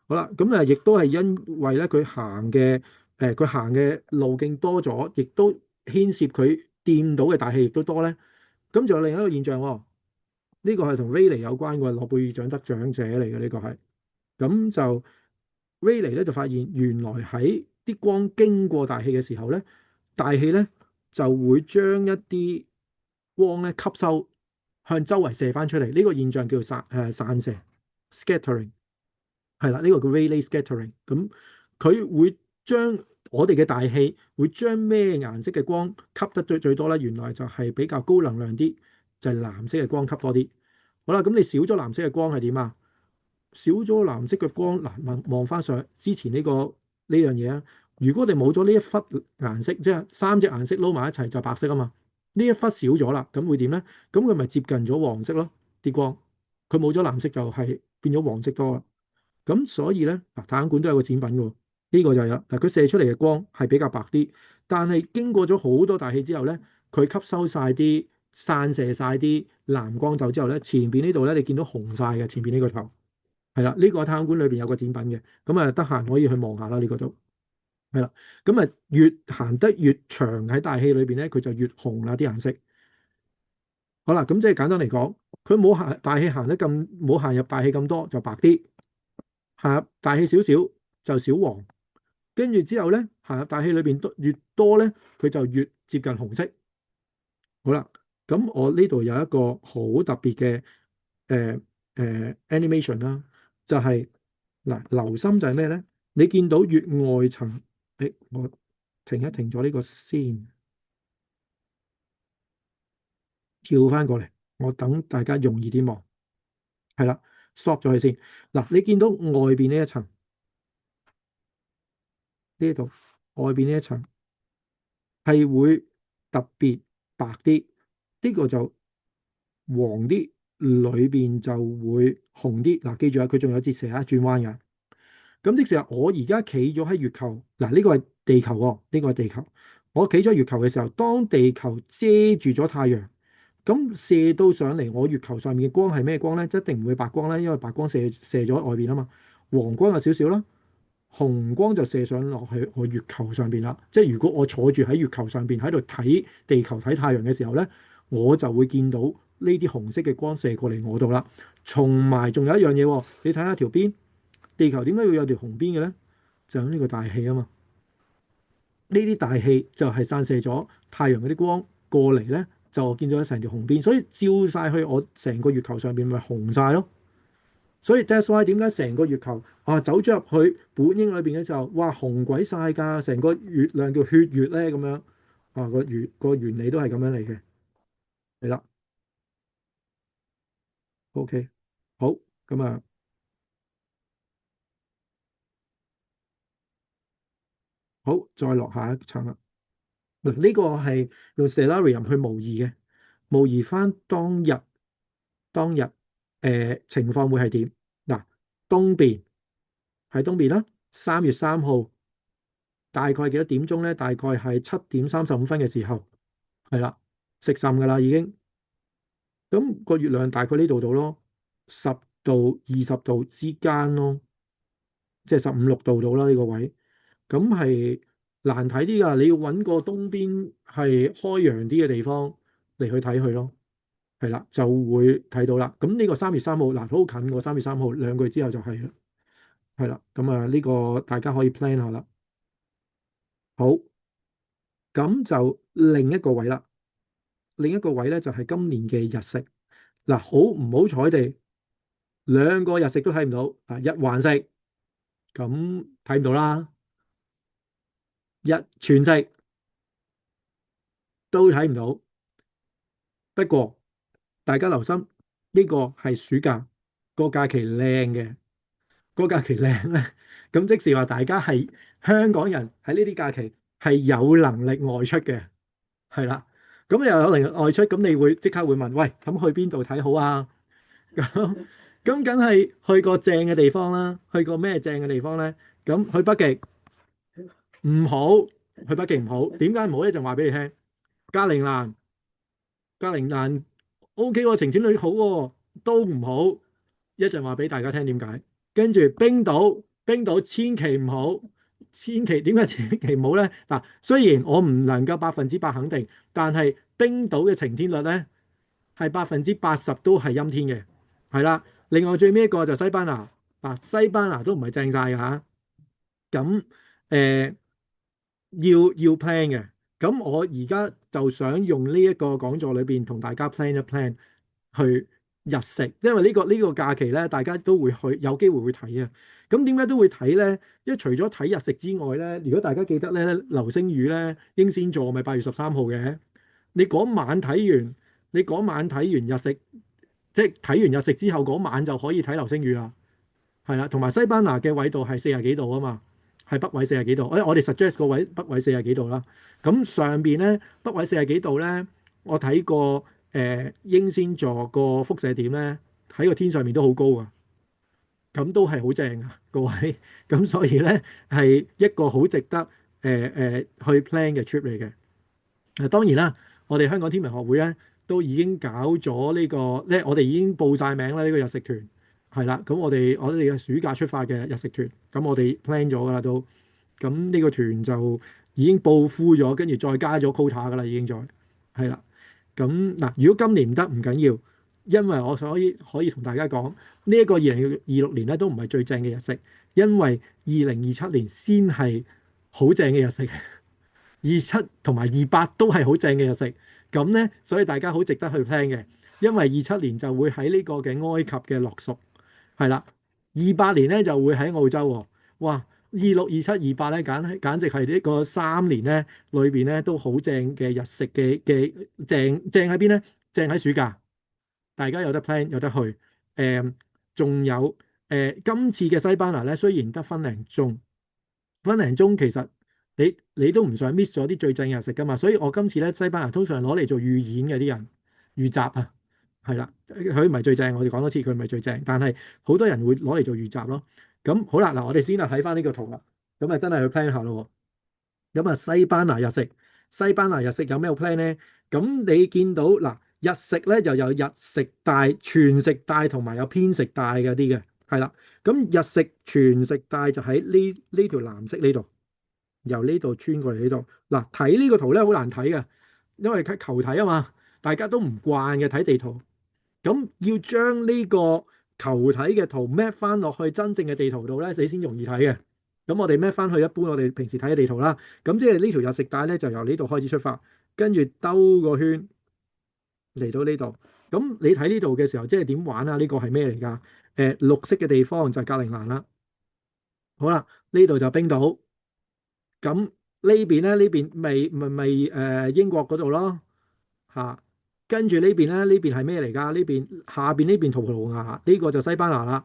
好啦，咁亦都係因為咧佢行嘅路徑多咗，亦都牽涉佢掂到嘅大氣亦都多咧。咁仲有另一個現象喎，呢個係同 Rayleigh 有關嘅，諾貝爾獎得獎者嚟嘅呢個係。咁就 Rayleigh 咧就發現原來喺啲光經過大氣嘅時候咧，大氣咧就會將一啲光咧吸收向周圍射翻出嚟。呢個現象叫做散射 （scattering）。係啦，呢個叫 Rayleigh scattering。咁佢會將我哋嘅大氣會將咩顏色嘅光吸得最多咧？原來就係比較高能量啲，就係藍色嘅光吸多啲。好啦，咁你少咗藍色嘅光係點啊？少咗藍色嘅光，嗱，望翻上之前呢樣嘢啊。如果我哋冇咗呢一忽顏色，即係三隻顏色撈埋一齊就白色啊嘛。呢一忽少咗啦，咁會點咧？咁佢咪接近咗黃色咯啲光。佢冇咗藍色就係變咗黃色多啦。咁所以咧，嗱，太陽管都有個展品嘅喎，呢個就係啦。嗱，佢射出嚟嘅光係比較白啲，但係經過咗好多大氣之後咧，佢吸收晒啲、散射晒啲藍光走之後咧，前邊呢度咧你見到紅晒嘅，前邊呢個頭係啦，呢個太陽管裏邊有個展品嘅，咁啊得閒可以去望下啦，呢個都係啦。咁啊越行得越長喺大氣裏邊咧，佢就越紅啦啲顏色。好啦，咁即係簡單嚟講，佢冇行大氣行得咁，冇行入大氣咁多就白啲，行入大氣少少就少黃，跟住之後咧行入大氣裏邊越多咧，佢就越接近紅色。好啦，咁我呢度有一個好特別嘅animation 啦，就係嗱留心就係咩咧？你見到越外層，我停一停咗呢個先，跳翻過嚟，我等大家容易啲望。係啦，stop 咗佢先。嗱，你見到外邊呢一層，呢度外邊呢一層係會特別白啲，呢個就黃啲，裏邊就會紅啲。嗱，記住啊，佢仲有折射啊，轉彎嘅。咁即係話我而家企咗喺月球，嗱，呢個係地球喎，呢個係地球。我企咗月球嘅時候，當地球遮住咗太陽，咁射到上嚟，我月球上面嘅光係咩光咧？一定唔會白光啦，因為白光射咗外邊啊嘛。黃光有少少啦，紅光就射上落去我月球上邊啦。即係如果我坐住喺月球上邊喺度睇地球睇太陽嘅時候咧，我就會見到呢啲紅色嘅光射過嚟我度啦。同埋仲有一樣嘢喎，你睇下條邊，地球點解要有條紅邊嘅咧？就係呢個大氣啊嘛。呢啲大氣就係散射咗太陽嗰啲光過嚟咧，就見到成條紅邊，所以照晒去我成個月球上邊咪紅晒咯。所以 that's why 點解成個月球走咗入去本應裏邊嘅時候，哇紅鬼晒㗎，成個月亮叫血月咧咁樣個原理都係咁樣嚟嘅，係啦。OK，好，咁啊，好，再落下一層啦。嗱，呢個係用 Stellarium 去模擬嘅，模擬翻當日情況會係點？嗱，東邊喺東邊啦，3月3號大概幾多點鐘咧？大概係7點35分嘅時候，係啦，食甚噶啦已經。咁個月亮大概呢度度咯，10度20度之間咯，即係15、16度到啦呢個位。咁係難睇啲噶，你要揾個東邊係開陽啲嘅地方嚟去睇佢咯。係啦，就會睇到啦。咁呢個3月3號嗱，好近個3月3號，2個月之後就係啦。係啦，咁啊呢個大家可以 plan 下啦。好，咁就另一個位啦。另一個位咧就係今年嘅日食。嗱，好唔好彩地，兩個日食都睇唔到。啊，日環食咁睇唔到啦，日全食都睇唔到。不過大家留心，呢個係暑假，個假期靚嘅，個假期靚咧，咁即是話大家係香港人喺呢啲假期係有能力外出嘅，係啦。咁又有能力外出，咁你會即刻會問，喂，咁去邊度睇好啊？咁梗係去個正嘅地方啦。去個咩正嘅地方咧？咁去北極唔好，去北極唔好。點解唔好咧？就話俾你聽，加陵蘭，加陵蘭 OK 喎，晴天女好喎，都唔好。一陣話俾大家聽點解。跟住冰島，冰島千祈唔好，千祈點解千祈唔好咧？嗱，雖然我唔能夠100%肯定，但係冰島嘅晴天率咧係80%都係陰天嘅，係啦。另外最尾一個就西班牙，嗱，西班牙都唔係正晒㗎嚇。咁要 plan 嘅。咁我而家就想用呢一個講座裏邊同大家 plan 一 plan 去日食，因為呢個假期咧，大家都會去，有機會會睇啊。咁點解都會睇咧？因為除咗睇日食之外咧，如果大家記得咧，流星雨咧，英仙座咪8月13號嘅。你嗰晚睇完，你嗰晚睇完日食，即係睇完日食之後嗰晚就可以睇流星雨啦。係啦，同埋西班牙嘅緯度係40幾度啊嘛，係北緯40幾度。我哋 suggest 個位北緯40幾度啦。咁上邊咧北緯40幾度咧，我睇過英仙座個輻射點咧，喺個天上面都好高啊。咁都係好正啊，各位。咁所以咧係一個好值得去 plan 嘅 trip 嚟嘅。當然啦，我哋香港天文學會咧都已經搞咗呢個咧，我哋已經報晒名啦。呢個日食團係啦，咁我哋嘅暑假出發嘅日食團，咁我哋 plan 咗噶啦都。咁呢個團就已經報 full 咗，跟住再加咗 quota 噶啦，已經係啦。咁嗱，如果今年唔得唔緊要，因為我可以同大家講，呢一個2026年咧都唔係最正嘅日食，因為2027年先係好正嘅日食。27同埋28都係好正嘅日食，咁咧，所以大家好值得去 plan 嘅，因為27年就會喺呢個嘅埃及嘅樂蜀，係啦，28年咧就會喺澳洲喎，哇！26、27、28咧，簡直係呢個3年咧裏邊咧都好正嘅日食嘅正喺邊咧？正喺暑假，大家有得 plan 有得去，仲有今次嘅西班牙咧，雖然得分零鐘，其實你都唔想 miss 咗啲最正嘅日食噶嘛，所以我今次咧西班牙通常攞嚟做預演嘅啲人預習啊，係啦，佢唔係最正，我哋講多次佢唔係最正，但係好多人會攞嚟做預習咯。咁好啦，嗱我哋先啊睇翻呢個圖啦，咁啊真係去 plan 下咯喎。咁啊西班牙日食有咩好 plan 咧？咁你見到嗱日食咧就有日食帶、全食帶同埋有偏食帶嗰啲嘅，係啦。咁日食全食帶就喺呢條藍色呢度。由呢度穿過嚟呢度，嗱睇呢個圖咧好難睇嘅，因為睇球體啊嘛，大家都唔慣嘅睇地圖，咁要將呢個球體嘅圖 map 翻落去真正嘅地圖度咧，你先容易睇嘅。咁我哋 map 翻去一般我哋平時睇嘅地圖啦，咁即係呢條日食帶咧就由呢度開始出發，跟住兜個圈嚟到呢度。咁你睇呢度嘅時候，即係點玩啊？呢個係咩嚟㗎？綠色嘅地方就係格陵蘭啦。好啦，呢度就冰島。咁呢邊咧，呢邊咪英國嗰度咯嚇，跟住呢邊咧，呢邊係咩嚟㗎？呢邊下邊呢邊葡萄牙，呢個就西班牙啦，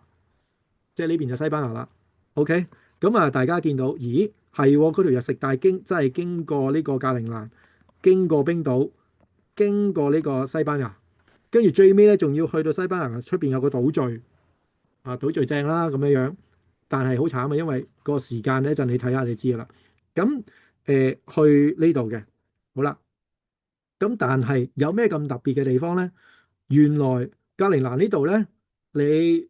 即係呢邊就西班牙啦。OK，咁啊，大家見到，咦係喎，嗰條日食帶真係經過呢個格陵蘭，經過冰島，經過呢個西班牙，跟住最尾咧，仲要去到西班牙出邊有個島嶼啊，島嶼正啦咁樣樣，但係好慘啊，因為個時間咧，一陣你睇下你知㗎啦。咁去呢度嘅，好啦。咁但係有咩咁特別嘅地方咧？原來格陵蘭呢度咧，你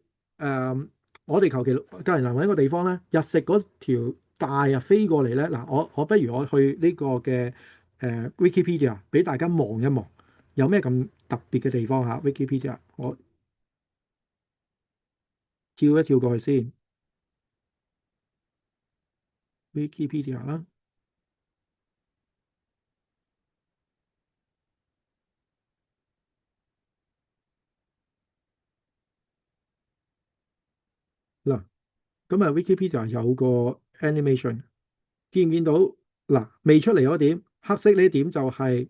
我哋求其格陵蘭揾一個地方咧，日食嗰條帶啊飛過嚟咧。嗱，我不如我去呢個嘅Wikipedia 俾大家望一望，有咩咁特別嘅地方嚇？Wikipedia，我跳一跳過去先，Wikipedia 啦。嗱，咁啊，Wikipedia 有個 animation。見唔見到嗱？未出嚟嗰點黑色呢點就係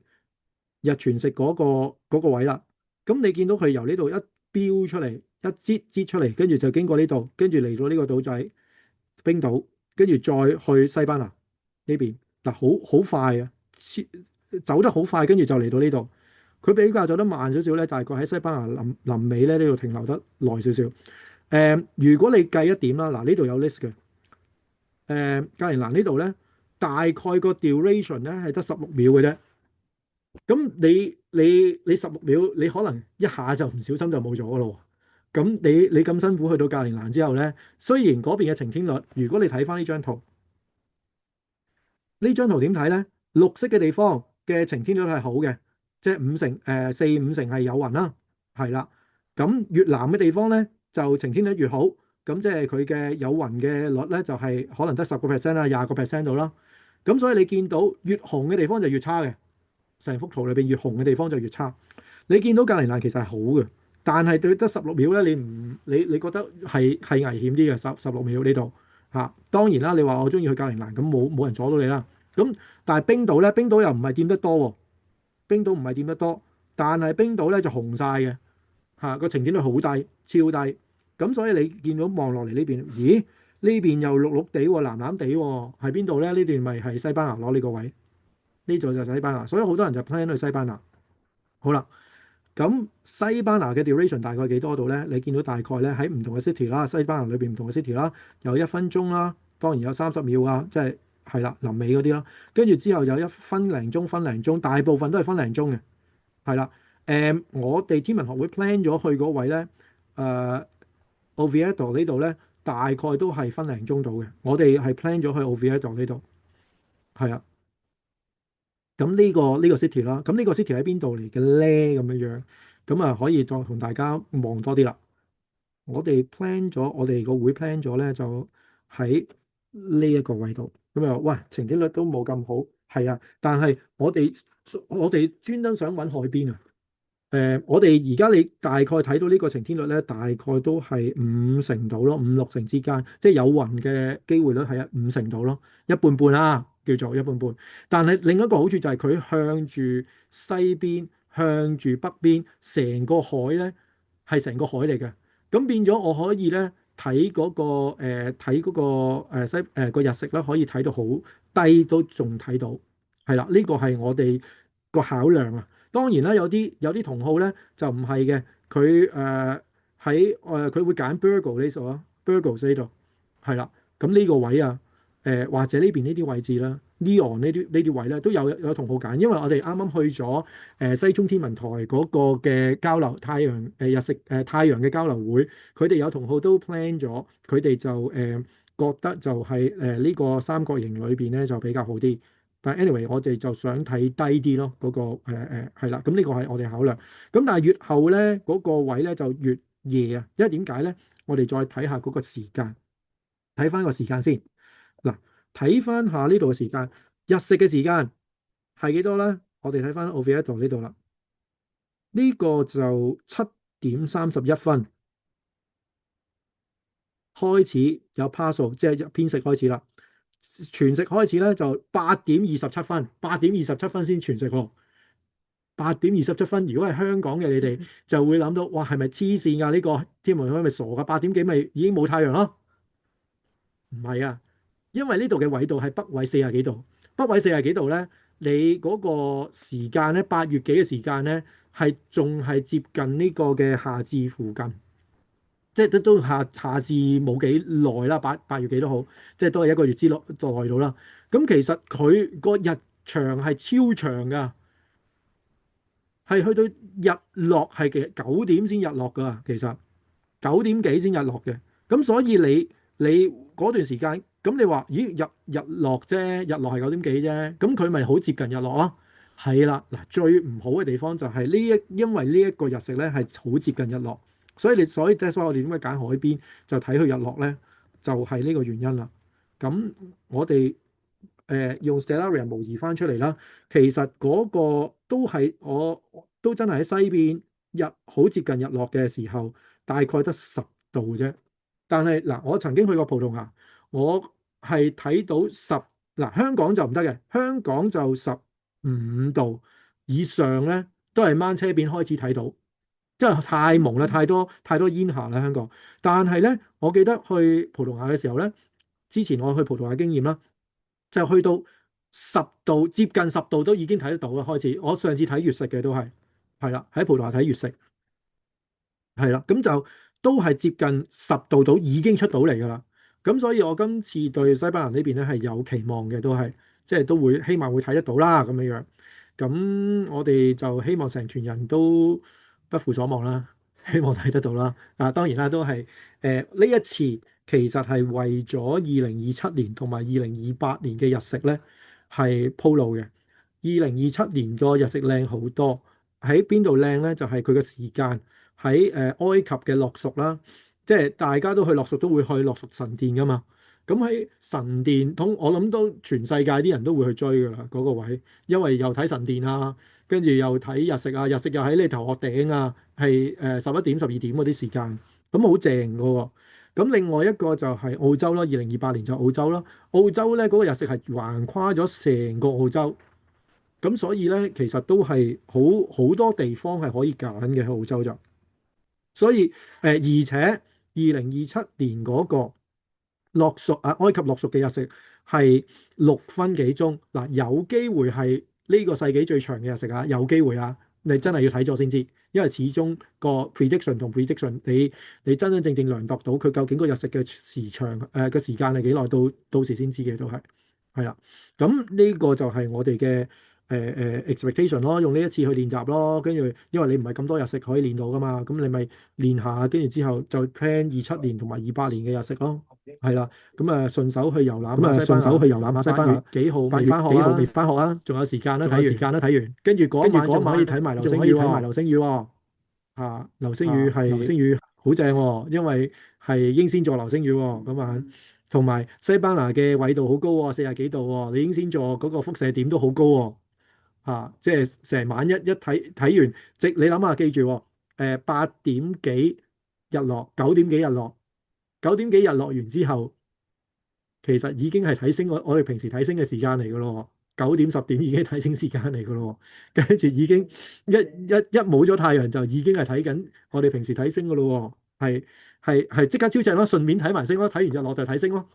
日全食嗰個位啦。咁你見到佢由呢度一標出嚟，一擠出嚟，跟住就經過呢度，跟住嚟到呢個島仔冰島，跟住再去西班牙呢邊嗱，好快啊！走得好快，跟住就嚟到呢度。佢比較走得慢少少咧，大概喺西班牙臨尾咧呢度停留得耐少少。如果你計一點啦，嗱呢度有 list 嘅。格陵蘭呢度咧，大概個 duration 咧係得16秒嘅啫。咁你16秒，你可能一下就唔小心就冇咗嘅咯。咁你咁辛苦去到格陵蘭之後咧，雖然嗰邊嘅晴天率，如果你睇翻呢張圖，呢張圖點睇咧？綠色嘅地方嘅晴天率係好嘅，即係4、5成係有雲啦，係啦。咁越南嘅地方咧就晴天率越好，咁即係佢嘅有雲嘅率咧就係可能得10%啦、20%度啦。咁所以你見到越紅嘅地方就越差嘅，成幅圖裏邊越紅嘅地方就越差。你見到格陵蘭其實係好嘅，但係對得16秒咧，你覺得係危險啲嘅16秒呢度嚇。當然啦，你話我中意去格陵蘭，咁冇人阻到你啦。咁但係冰島咧，冰島又唔係掂得多喎。冰島唔係掂得多，但係冰島咧就紅晒嘅嚇，個晴天率好低，超低。咁所以你見到望落嚟呢邊，咦？呢邊又綠綠地喎，藍藍地喎，係邊度咧？呢段咪係西班牙攞呢個位，呢度就西班牙，所以好多人就 plan 去西班牙。好啦，咁西班牙嘅 duration 大概幾多度咧？你見到大概咧喺唔同嘅 city 啦，西班牙裏邊唔同嘅 city 啦，有1分鐘啦，當然有30秒啊，即係係啦，臨尾嗰啲啦。跟住之後有1分零鐘、分零鐘，大部分都係分零鐘嘅，係啦。我哋天文學會 plan 咗去嗰位咧，誒、Oviedo 呢度咧，大概都係分零鐘度嘅。我哋係 plan 咗去 Oviedo 呢度，係啊。咁呢個 city 啦，咁呢個 city 喺邊度嚟嘅咧？咁樣樣，咁啊可以再同大家望多啲啦。我哋 plan 咗，我哋個會 plan 咗咧，就喺呢一個位度。咁啊，喂，晴天率都冇咁好，係啊，但係我哋專登想揾海邊啊。我哋而家你大概睇到呢個晴天率咧，大概都係5成度咯，5、6成之間，即係有雲嘅機會率係5成度咯，一半半啦，叫做一半半。但係另一個好處就係佢向住西邊、向住北邊，成個海咧係成個海嚟嘅，咁變咗我可以咧睇嗰個個日食咧，可以睇到好低都仲睇到，係啦，呢個係我哋個考量啊。當然啦，有啲同好咧就唔係嘅，佢會揀 Burgos 呢度啊，Burgos 呢度係啦。咁呢個位啊，或者呢邊呢啲位置啦，Leon 呢啲位咧都有同好揀，因為我哋啱啱去咗西涌天文台嗰個嘅交流太陽日食太陽嘅交流會，佢哋有同好都 plan 咗，佢哋就覺得就係呢個三角形裏邊咧就比較好啲。但係 anyway，我哋就想睇低啲咯，嗰個係啦，咁呢個係我哋考量。咁但係越後咧嗰個位咧就越夜啊，因為點解咧？我哋再睇下嗰個時間，睇翻個時間先。嗱，睇翻下呢度嘅時間，日食嘅時間係幾多咧？我哋睇翻 Oviedo 呢度啦，呢個就7點31分開始有 passo，即係偏食開始啦。全食開始咧就8點27分，8點27分先全食喎。8點27分，如果係香港嘅你哋就會諗到，哇，係咪黐線㗎？呢個天文台係咪傻㗎？8點幾咪已經冇太陽咯？唔係啊，因為呢度嘅緯度係北緯40幾度，北緯40幾度咧，你嗰個時間咧8月幾嘅時間咧係仲係接近呢個嘅夏至附近，即係都夏至冇幾耐啦，八月幾都好，即係都係一個月之內度啦。咁其實佢個日長係超長㗎。係去到日落係其實9點先日落噶，其實9點幾先日落嘅。咁所以你嗰段時間，咁你話咦日落啫，日落係9點幾啫，咁佢咪好接近日落咯？係啦，嗱，最唔好嘅地方就係因為呢一個日食咧係好接近日落，所以我哋點解揀海邊就睇佢日落咧？就係呢個原因啦。咁我哋用 Stellarium 模擬翻出嚟啦，其實嗰個我都真係喺西邊好接近日落嘅時候，大概得10度啫。但係嗱，我曾經去過葡萄牙，我係睇到嗱，香港就唔得嘅，香港就15度以上咧，都係掹車邊開始睇到，即係太蒙啦，太多太多煙霞啦香港。但係咧，我記得去葡萄牙嘅時候咧，之前我去葡萄牙經驗啦。就去到10度，接近10度都已經睇得到啦。開始，我上次睇月食嘅都係啦，喺葡萄牙睇月食係啦，咁就都係接近10度到已經出到嚟㗎啦。咁所以我今次對西班牙呢邊咧係有期望嘅，都係即係都會希望會睇得到啦咁樣樣。咁我哋就希望成團人都不負所望啦，希望睇得到啦。當然啦，都係呢一次。其實係為咗2027年同埋2028年嘅日食咧，係鋪路嘅。2027年個日食靚好多，喺邊度靚咧？就係佢嘅時間喺埃及嘅樂蜀啦，即係大家都去樂蜀都會去樂蜀神殿噶嘛。咁喺神殿，我諗都全世界啲人都會去追噶啦嗰個位，因為又睇神殿啊，跟住又睇日食啊，日食又喺你頭殼頂啊，係11點12點嗰啲時間，咁好正噶喎。咁另外一個就係澳洲啦，2028年就澳洲啦。澳洲咧嗰個日食係橫跨咗成個澳洲，咁所以咧其實都係好多地方係可以揀嘅喺澳洲就。所以而且2027年嗰個埃及樂蜀嘅日食係6分幾鐘嗱，有機會係呢個世紀最長嘅日食啊，有機會啊，你真係要睇咗先知。因為始終個 prediction 同 prediction，你真真正正量度到佢究竟個日食嘅時長個時間係幾耐，到時先知嘅都係啦。咁呢個就係我哋嘅expectation 咯，用呢一次去練習咯，跟住因為你唔係咁多日食可以練到噶嘛，咁你咪練下，跟住之後就 plan 27年同埋28年嘅日食咯，係啦，咁啊順手去遊覽下西班牙，8月幾號未翻學啊？未翻學啊？仲有時間啦，睇完，跟住嗰晚仲可以睇埋流星雨喎，流星雨好正喎，因為係英仙座流星雨喎，咁晚。同埋西班牙嘅緯度好高喎，40幾度喎，你英仙座嗰個輻射點都好高喎，即係成晚一睇完，你諗下記住喎，8點幾日落，9點幾日落，9點幾日落完之後，其實已經係睇星，我哋平時睇星嘅時間嚟噶咯喎，9點10點已經睇星時間嚟噶咯喎，跟住已經一冇咗太陽就已經係睇緊我哋平時睇星噶咯喎，係即刻超正咯，順便睇埋星咯，睇完日落就睇星咯，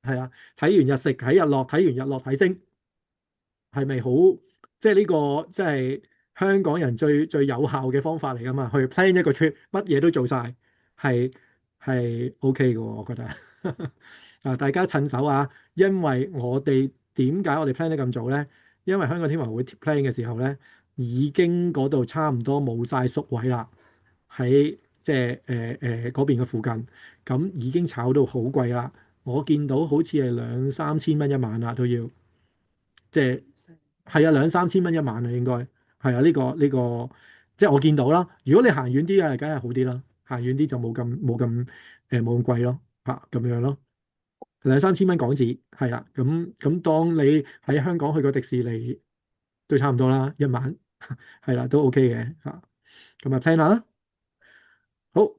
係啊，睇完日食睇日落，睇完日落睇星，係咪好？即係呢個即係香港人最有效嘅方法嚟噶嘛？去 plan 一個 trip，乜嘢都做晒，係 OK 嘅喎，我覺得。啊，大家趁手啊！因為點解我哋 plan 得咁早咧？因為香港天文會 plan 嘅時候咧，已經嗰度差唔多冇晒宿位啦，喺即係嗰邊嘅附近，咁已經炒到好貴啦。我見到好似係2、3千蚊一晚啦，都要。即係係啊，2、3千蚊一晚啊，應該係啊，呢個即係我見到啦。如果你行遠啲嘅，梗係好啲啦。行遠啲就冇咁貴咯，咁樣咯。2、3千蚊港紙係啦。咁當你喺香港去過迪士尼都差唔多啦，一晚係啦，都 OK 嘅嚇。咁啊 plan 下啦。好，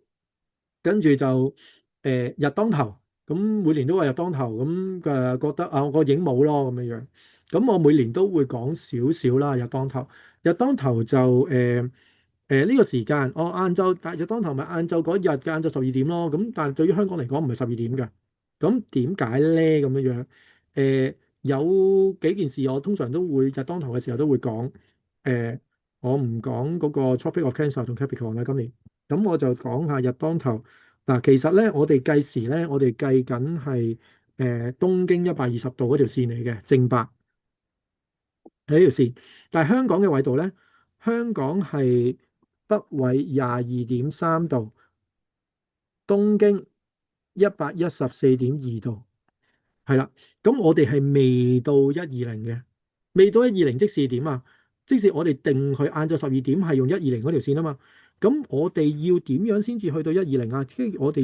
跟住就日當頭，咁每年都話日當頭，咁覺得啊，我個影冇咯咁樣樣。咁我每年都會講少少啦。日當頭，日當頭就呢個時間，我晏晝，但日當頭咪晏晝嗰日嘅晏晝12點咯。咁但係對於香港嚟講唔係12點嘅。咁點解咧？咁樣樣有幾件事我通常都會日當頭嘅時候都會講。我唔講嗰個 Tropic of Cancer 同 Capricorn 啦，今年。咁我就講下日當頭嗱。其實咧，我哋計時咧，我哋計緊係東經120度嗰條線嚟嘅正白係呢條線，但係香港嘅緯度咧，香港係北緯22.3度，東經114.2度，係啦。咁我哋係未到120嘅，未到120，即是點啊？即是我哋定佢晏晝12點係用120嗰條線啊嘛。咁我哋要點樣先至去到120啊？即係我哋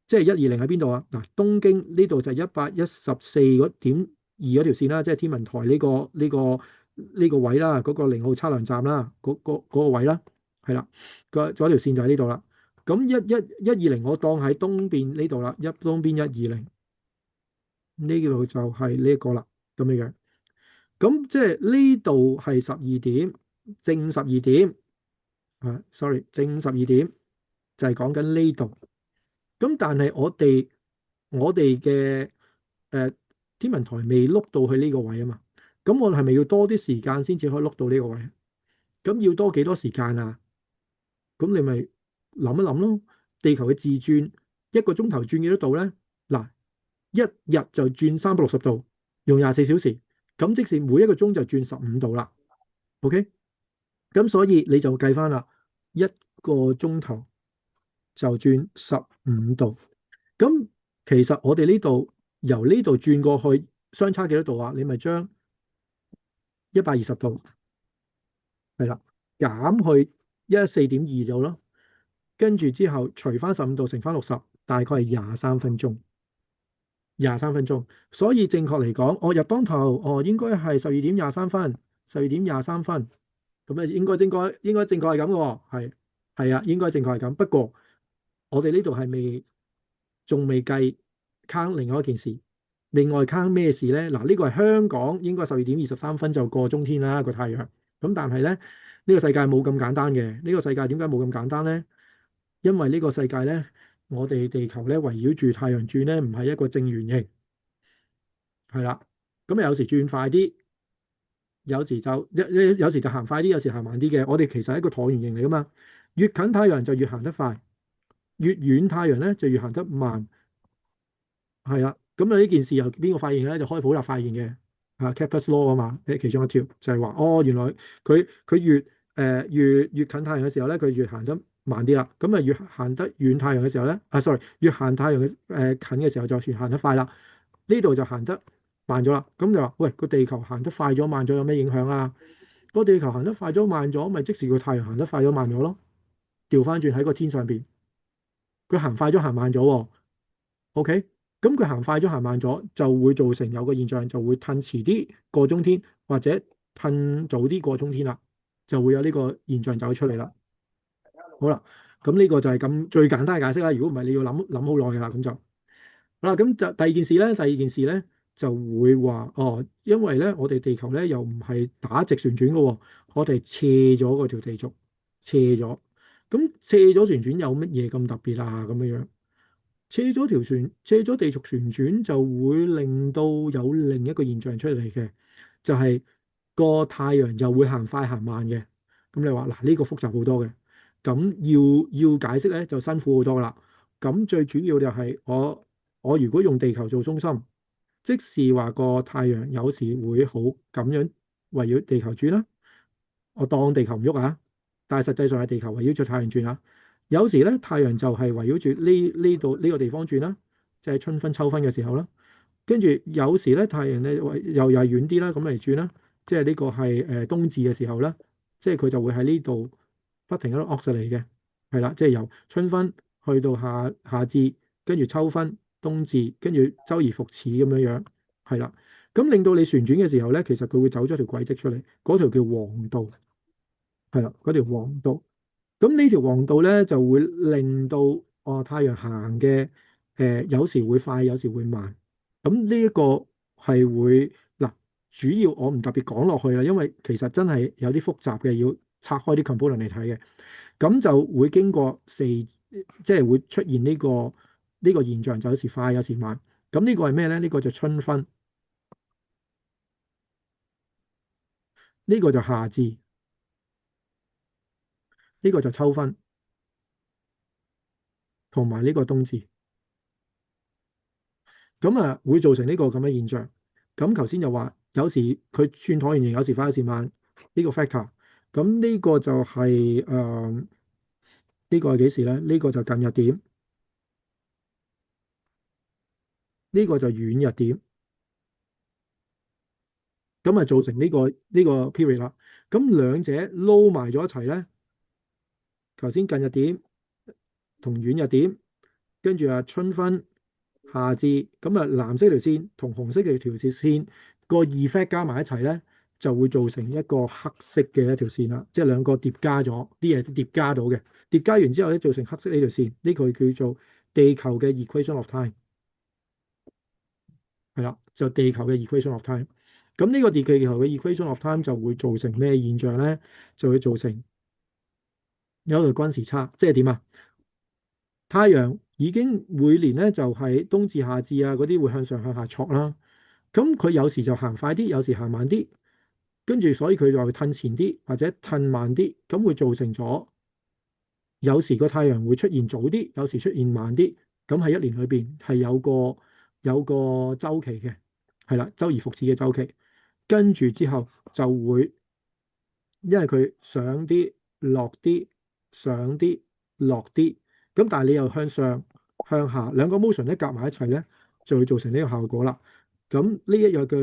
即係120喺邊度啊？嗱，東經呢度就係114.2嗰條線啦，即係天文台呢個位啦，嗰個0號測量站啦，嗰個位啦，係啦，仲有一條線就喺呢度啦。咁120我當喺東邊呢度啦，東邊120呢度就係呢一個啦，咁樣樣。咁即係呢度係12點，正12點。sorry，正12點就係講緊呢度。咁但係我哋嘅天文台未碌到去呢個位啊嘛。咁我哋係咪要多啲時間先至可以碌到呢個位？咁要多幾多時間啊？咁你咪諗一諗咯。地球嘅自轉1個鐘頭轉幾多度咧？嗱，一日就轉360度，用24小時，咁即是每一個鐘就轉15度啦。OK，咁所以你就計翻啦，一個鐘頭就轉15度。咁其實我哋呢度由呢度轉過去相差幾多度啊？你咪將120度係啦，減去114.2度咯。跟住之後除翻15度乘翻60，大概係23分鐘。23分鐘，所以正確嚟講，我日當頭應該係12點23分，12點23分。咁啊，應該正確係咁嘅喎，係啊，應該正確係咁。不過我哋呢度係仲未計 count 另外一件事。另外 count 咩事咧？嗱，呢個係香港應該12點23分就過中天啦，個太陽。咁但係咧，呢個世界冇咁簡單嘅。呢個世界點解冇咁簡單咧？因為呢個世界咧，我哋地球咧圍繞住太陽轉咧，唔係一個正圓形，係啦。咁有時轉快啲，有時就行快啲，有時行慢啲嘅。我哋其實係一個橢圓形嚟噶嘛，越近太陽就越行得快，越遠太陽咧就越行得慢。係啦，咁啊呢件事由邊個發現嘅咧？就開普勒發現嘅，Kepler's law 啊嘛，其中一條就係話，哦原來佢越近太陽嘅時候咧，佢越行得慢啲啦。咁啊越行得遠太陽嘅時候咧，sorry，越行太陽嘅近嘅時候就越行得快啦。呢度就行得慢咗啦。咁就話，喂，個地球行得快咗慢咗有咩影響啊？個地球行得快咗慢咗，咪即時個太陽行得快咗慢咗咯。調翻轉喺個天上邊，佢行快咗行慢咗喎。OK，咁佢行快咗行慢咗，就會造成有個現象，就會褪遲啲過中天，或者褪早啲過中天啦，就會有呢個現象走出嚟啦。好啦，咁呢個就係咁最簡單嘅解釋啦。如果唔係，你要諗好耐㗎啦。咁就好啦。咁就第二件事咧就會話哦，因為咧我哋地球咧又唔係打直旋轉嘅喎，我哋斜咗嗰條地軸，斜咗。咁斜咗旋轉有乜嘢咁特別啊？咁樣樣。斜咗地軸旋轉就會令到有另一個現象出嚟嘅，就係個太陽又會行快行慢嘅。咁你話嗱，呢個複雜好多嘅，咁要解釋咧就辛苦好多啦。咁最主要就係我如果用地球做中心，即是話個太陽有時會好咁樣圍繞地球轉啦。我當地球唔喐啊，但係實際上係地球圍繞住太陽轉啊。有時咧，太陽就係圍繞住呢度呢個地方轉啦，即係春分秋分嘅時候啦。跟住有時咧，太陽咧又係遠啲啦，咁嚟轉啦，即係呢個係冬至嘅時候啦，即係佢就會喺呢度不停喺度 oscillate 嚟嘅，係啦，即係由春分去到夏至，跟住秋分、冬至，跟住周而復始咁樣樣，係啦。咁令到你旋轉嘅時候咧，其實佢會走咗條軌跡出嚟，嗰條叫黃道，係啦，嗰條黃道。咁呢條黃道咧就會令到太陽行嘅有時會快，有時會慢。咁呢一個係會嗱，主要我唔特別講落去啦，因為其實真係有啲複雜嘅，要拆開啲 component 嚟睇嘅。咁就會經過即係會出現呢個現象，就有時快，有時慢。咁呢個係咩咧？呢個就春分，呢個就夏至，呢個就秋分，同埋呢個冬至。咁啊，會造成呢個咁嘅現象。咁頭先又話，有時佢轉橢圓形，有時快，有時慢，呢個 factor。咁呢個就係呢個係幾時咧？呢個就近日點，呢個就遠日點。咁啊，造成呢個 period 啦。咁兩者撈埋咗一齊咧，頭先近日點同遠日點，跟住春分、夏至，咁啊藍色條線同紅色嘅條線個 effect 加埋一齊咧，就會造成一個黑色嘅一條線啦。即係兩個疊加咗啲嘢疊加到嘅，疊加完之後咧，造成黑色呢條線，呢個叫做地球嘅 equation of time，係啦，就地球嘅 equation of time。咁呢個地球嘅 equation of time 就會造成咩現象咧？就會造成有一個均時差，即係點啊？太陽已經每年咧就係冬至夏至啊嗰啲會向上向下戳啦，咁佢有時就行快啲，有時行慢啲，跟住所以佢就會褪前啲或者褪慢啲，咁會造成咗有時個太陽會出現早啲，有時出現慢啲，咁喺一年裏邊係有個週期嘅，係啦，周而復始嘅週期，跟住之後就會因為佢上啲落啲上啲落啲。咁但係你又向上向下兩個 motion 咧夾埋一齊咧，就會造成呢個效果啦。咁呢一樣叫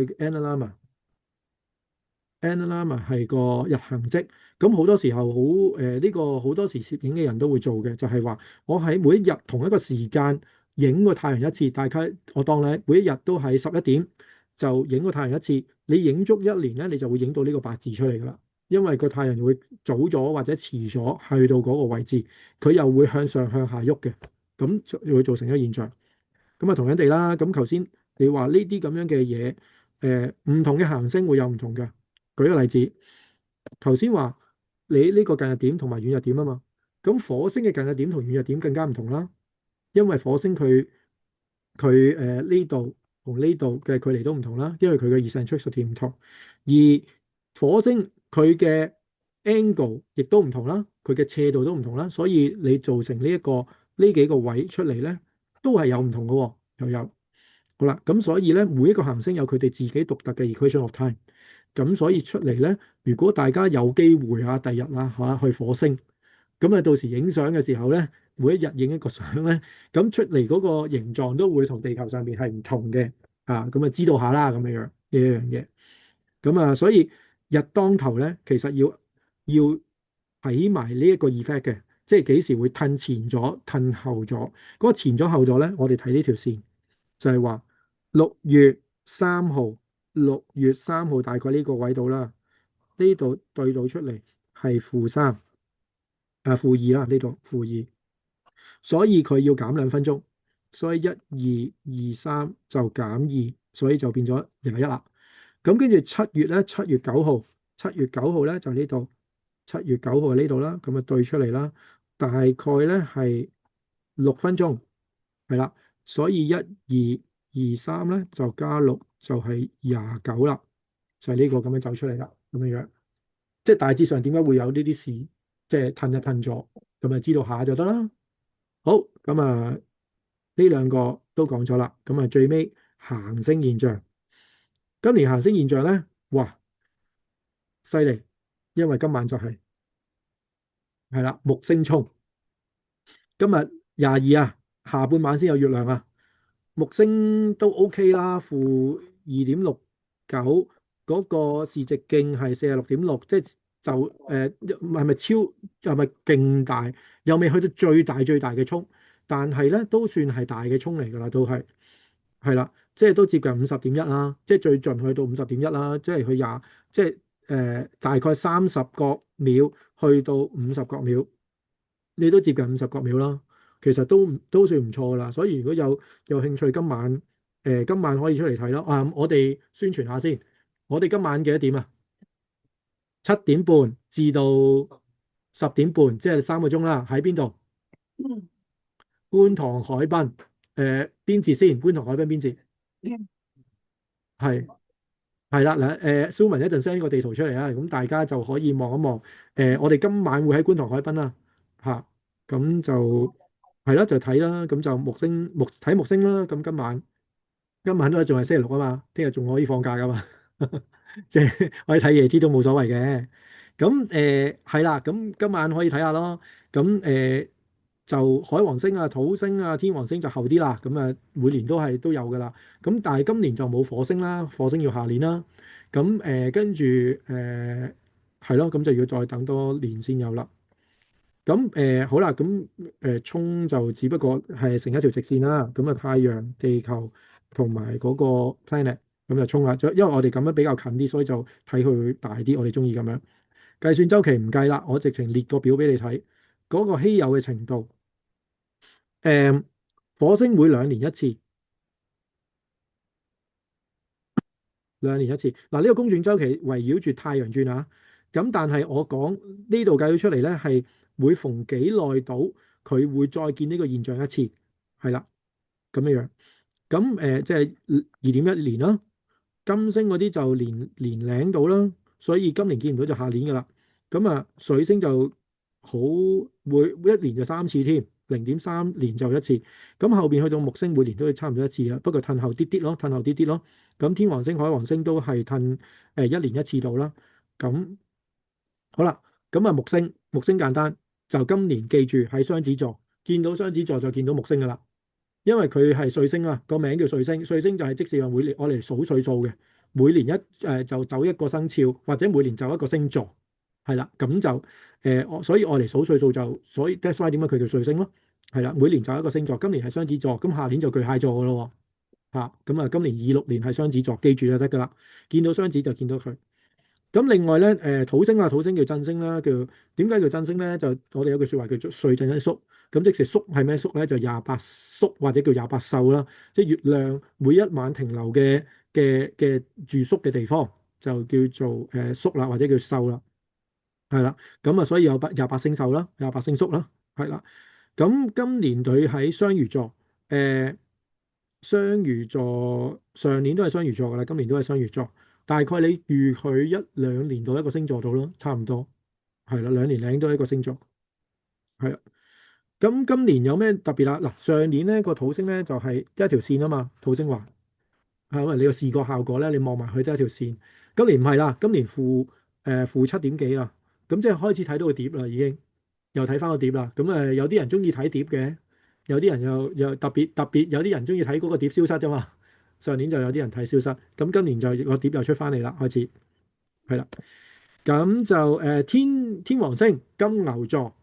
analemma 係個日行積。咁好多時候呢個好多時攝影嘅人都會做嘅，就係話我喺每一日同一個時間影個太陽一次，大概我當你每一日都係11點就影個太陽一次，你影足一年咧，你就會影到呢個八字出嚟噶啦。因為個太陽會早咗或者遲咗去到嗰個位置，佢又會向上向下喐嘅，咁就會造成一個現象。咁啊，同樣地啦，咁頭先你話呢啲咁樣嘅嘢，唔同嘅行星會有唔同嘅。舉個例子，頭先話你呢個近日點同埋遠日點啊嘛，咁火星嘅近日點同遠日點更加唔同啦，因為火星佢呢度同呢度嘅距離都唔同啦，因為佢嘅 eccentricity 唔同，而火星佢嘅 angle 亦都唔同啦，佢嘅斜度都唔同啦，所以你做成呢幾個位出嚟咧，都係有唔同嘅喎，又有。好啦，咁所以咧，每一個行星有佢哋自己獨特嘅 equation of time。咁所以出嚟咧，如果大家有機會啊，第日啊嚇去火星，咁啊到時影相嘅時候咧，每一日影一個相咧，咁出嚟嗰個形狀都會同地球上邊係唔同嘅啊，咁啊知道下啦咁樣樣呢一樣嘢。咁啊，所以日當頭咧，其實要睇埋呢一個 effect 嘅，即係幾時會褪前咗、褪後咗。嗰個前咗後咗咧，我哋睇呢條線就係話六月三號，六月三號大概呢個位度啦，呢度對到出嚟係負3啊負2啦，呢度負2，所以佢要減2分鐘，所以1、2、2、3就減2，所以就變咗21啦。咁跟住七月咧，七月九號咧就呢度，七月九號呢度啦，咁啊對出嚟啦，大概咧係6分鐘，係啦，所以1、2、2、3咧就加6就係29啦，就係呢個咁樣走出嚟啦，咁樣樣，即係大致上點解會有呢啲事，即係褪一褪咗，咁啊知道下就得啦。好，咁啊呢兩個都講咗啦，咁啊最尾行星現象。今年行星現象咧，哇，犀利！因為今晚就係啦，木星衝。今日22啊，下半晚先有月亮啊。木星都 OK 啦，-2.69嗰個視直徑係46.6，即係係咪係咪勁大？又未去到最大嘅衝，但係咧都算係大嘅衝嚟㗎啦，都係啦，即係都接近50.1啦，即係最盡去到50.1啦，即係佢即係大概30角秒去到50角秒，你都接近50角秒啦。其實都算唔錯㗎啦。所以如果有興趣，今晚可以出嚟睇咯。啊，我哋宣傳下先，我哋今晚幾多點啊？7點半至到10點半，即係3個鐘啦。喺邊度？觀塘海濱。邊節先？觀塘海濱邊節？係。係啦，嗱，蘇文一陣 send 個地圖出嚟啊，咁大家就可以望一望。我哋今晚會喺觀塘海濱啦，嚇，咁就係啦，就睇啦，咁就睇木星啦。咁今晚都仲係星期六啊嘛，聽日仲可以放假噶嘛，即係可以睇夜啲都冇所謂嘅。咁係啦，咁今晚可以睇下咯。咁就海王星啊、土星啊、天王星就後啲啦。咁啊，每年都有噶啦。咁但係今年就冇火星啦，火星要下年啦。咁跟住係咯，咁就要再等多年先有啦。咁好啦，咁衝就只不過係成一條直線啦。咁啊，太陽、地球同埋嗰個 planet 咁就衝啦。因為我哋咁樣比較近啲，所以就睇佢大啲。我哋中意咁樣計算周期唔計啦，我直情列個表俾你睇嗰個稀有嘅程度。火星每2年1次，2年1次。嗱，呢個公轉周期圍繞住太陽轉啊。咁但係我講呢度計咗出嚟咧，係每逢幾耐到佢會再見呢個現象一次，係啦，咁樣樣。咁即係2.1年啦。金星嗰啲就年零到啦，所以今年見唔到就下年噶啦。咁啊，水星就好會1年就3次添，0.3年就一次。咁後邊去到木星每年都會差唔多一次啦，不過褪後啲啲咯，褪後啲啲咯。咁天王星、海王星都係褪1年1次到啦。咁好啦，咁啊木星簡單，就今年記住喺雙子座，見到雙子座就見到木星噶啦。因為佢係歲星啊，個名叫歲星。歲星就係即是話每年我嚟數歲數嘅，每年就走一個生肖，或者每年走一個星座，係啦。咁就所以我嚟數歲數就，所以 that's why 點解佢叫歲星咯，係啦。每年走一個星座，今年係雙子座，咁下年就巨蟹座噶咯喎，咁啊今年26年係雙子座，記住就得噶啦。見到雙子就見到佢。咁另外咧，土星啊，土星叫震星啦，點解叫震星咧？就我哋有句説話叫做歲震一宿，咁即係宿係咩宿咧？就28宿或者叫28宿啦，即係月亮每一晚停留嘅住宿嘅地方就叫做宿啦，或者叫宿啦，係啦。咁啊，所以有28星宿啦，28星宿啦，係啦。咁今年佢喺雙魚座，雙魚座上年都係雙魚座噶啦，今年都係雙魚座。大概你預佢1、2年到一個星座度咯，差唔多係啦，2年零到一個星座係啊。咁今年有咩特別啊？嗱，上年咧個土星咧就係一條線啊嘛，土星環係因為你個視覺效果咧，你望埋去都係一條線。今年唔係啦，今年負7點幾啦，咁即係開始睇到個碟啦，已經又睇翻個碟啦。咁有啲人中意睇碟嘅，有啲人又特別有啲人中意睇嗰個碟消失啫嘛。上年就有啲人睇消失，咁今年就個碟又出翻嚟啦，開始係啦。咁就天王星金牛座，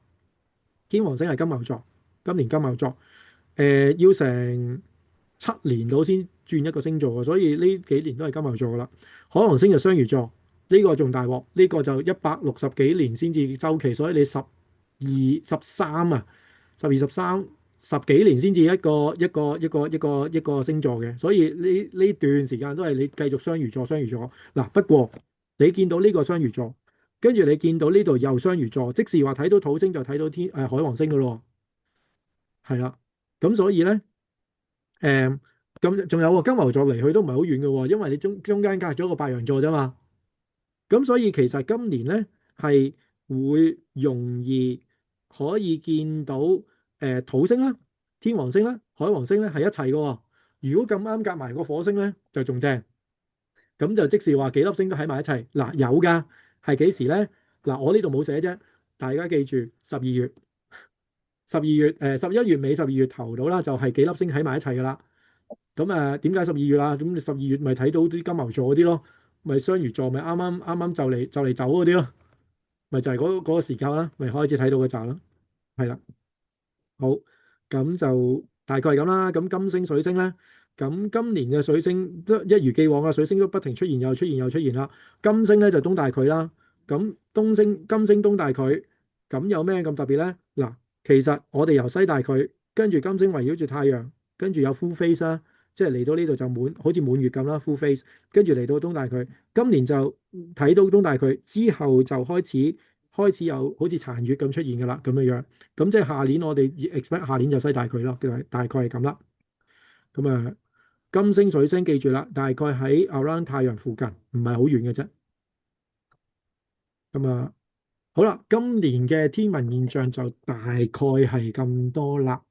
天王星係金牛座，今年金牛座要成7年到先轉一個星座嘅，所以呢幾年都係金牛座噶啦。海王星就雙魚座，呢個仲大鑊，呢個就160幾年先至周期，所以你12、13啊，12、1310幾年先至一個星座嘅，所以呢段時間都係你繼續雙魚座，雙魚座嗱。不過你見到呢個雙魚座，跟住你見到呢度又雙魚座，即是話睇到土星就睇到海王星噶咯，係啦。咁所以咧。誒，咁仲有喎，金牛座離去都唔係好遠嘅喎，因為你中間隔咗個白羊座啫嘛。咁所以其實今年咧係會容易可以見到土星啦、天王星啦、海王星咧係一齊嘅喎。如果咁啱夾埋個火星咧，就仲正。咁就即是話幾粒星都喺埋一齊。嗱，有㗎，係幾時咧？嗱，我呢度冇寫啫，大家記住12月、11月尾、12月頭到啦，就係幾粒星喺埋一齊㗎啦。咁點解12月啊？咁你12月咪睇到啲金牛座嗰啲咯，咪雙魚座咪啱啱就嚟走嗰啲咯，咪就係嗰個時間啦，咪開始睇到個站啦，係啦。好，咁就大概係咁啦。咁金星、水星咧，咁今年嘅水星都一如既往啊，水星都不停出現，又出現又出現啦。金星咧就東大距啦，咁金星東大距，咁有咩咁特別咧？嗱，其實我哋由西大距，跟住金星圍繞住太陽，跟住有 full face 啦，即係嚟到呢度就好似滿月咁啦，full face，跟住嚟到東大距，今年就睇到東大距之後就開始有好似殘月咁出現噶啦，咁樣樣。咁即係下年我哋 expect 下年就西大距咯，大概係咁啦。咁金星水星記住啦，大概喺 around 太陽附近，唔係好遠嘅啫。咁好啦，今年嘅天文現象就大概係咁多啦。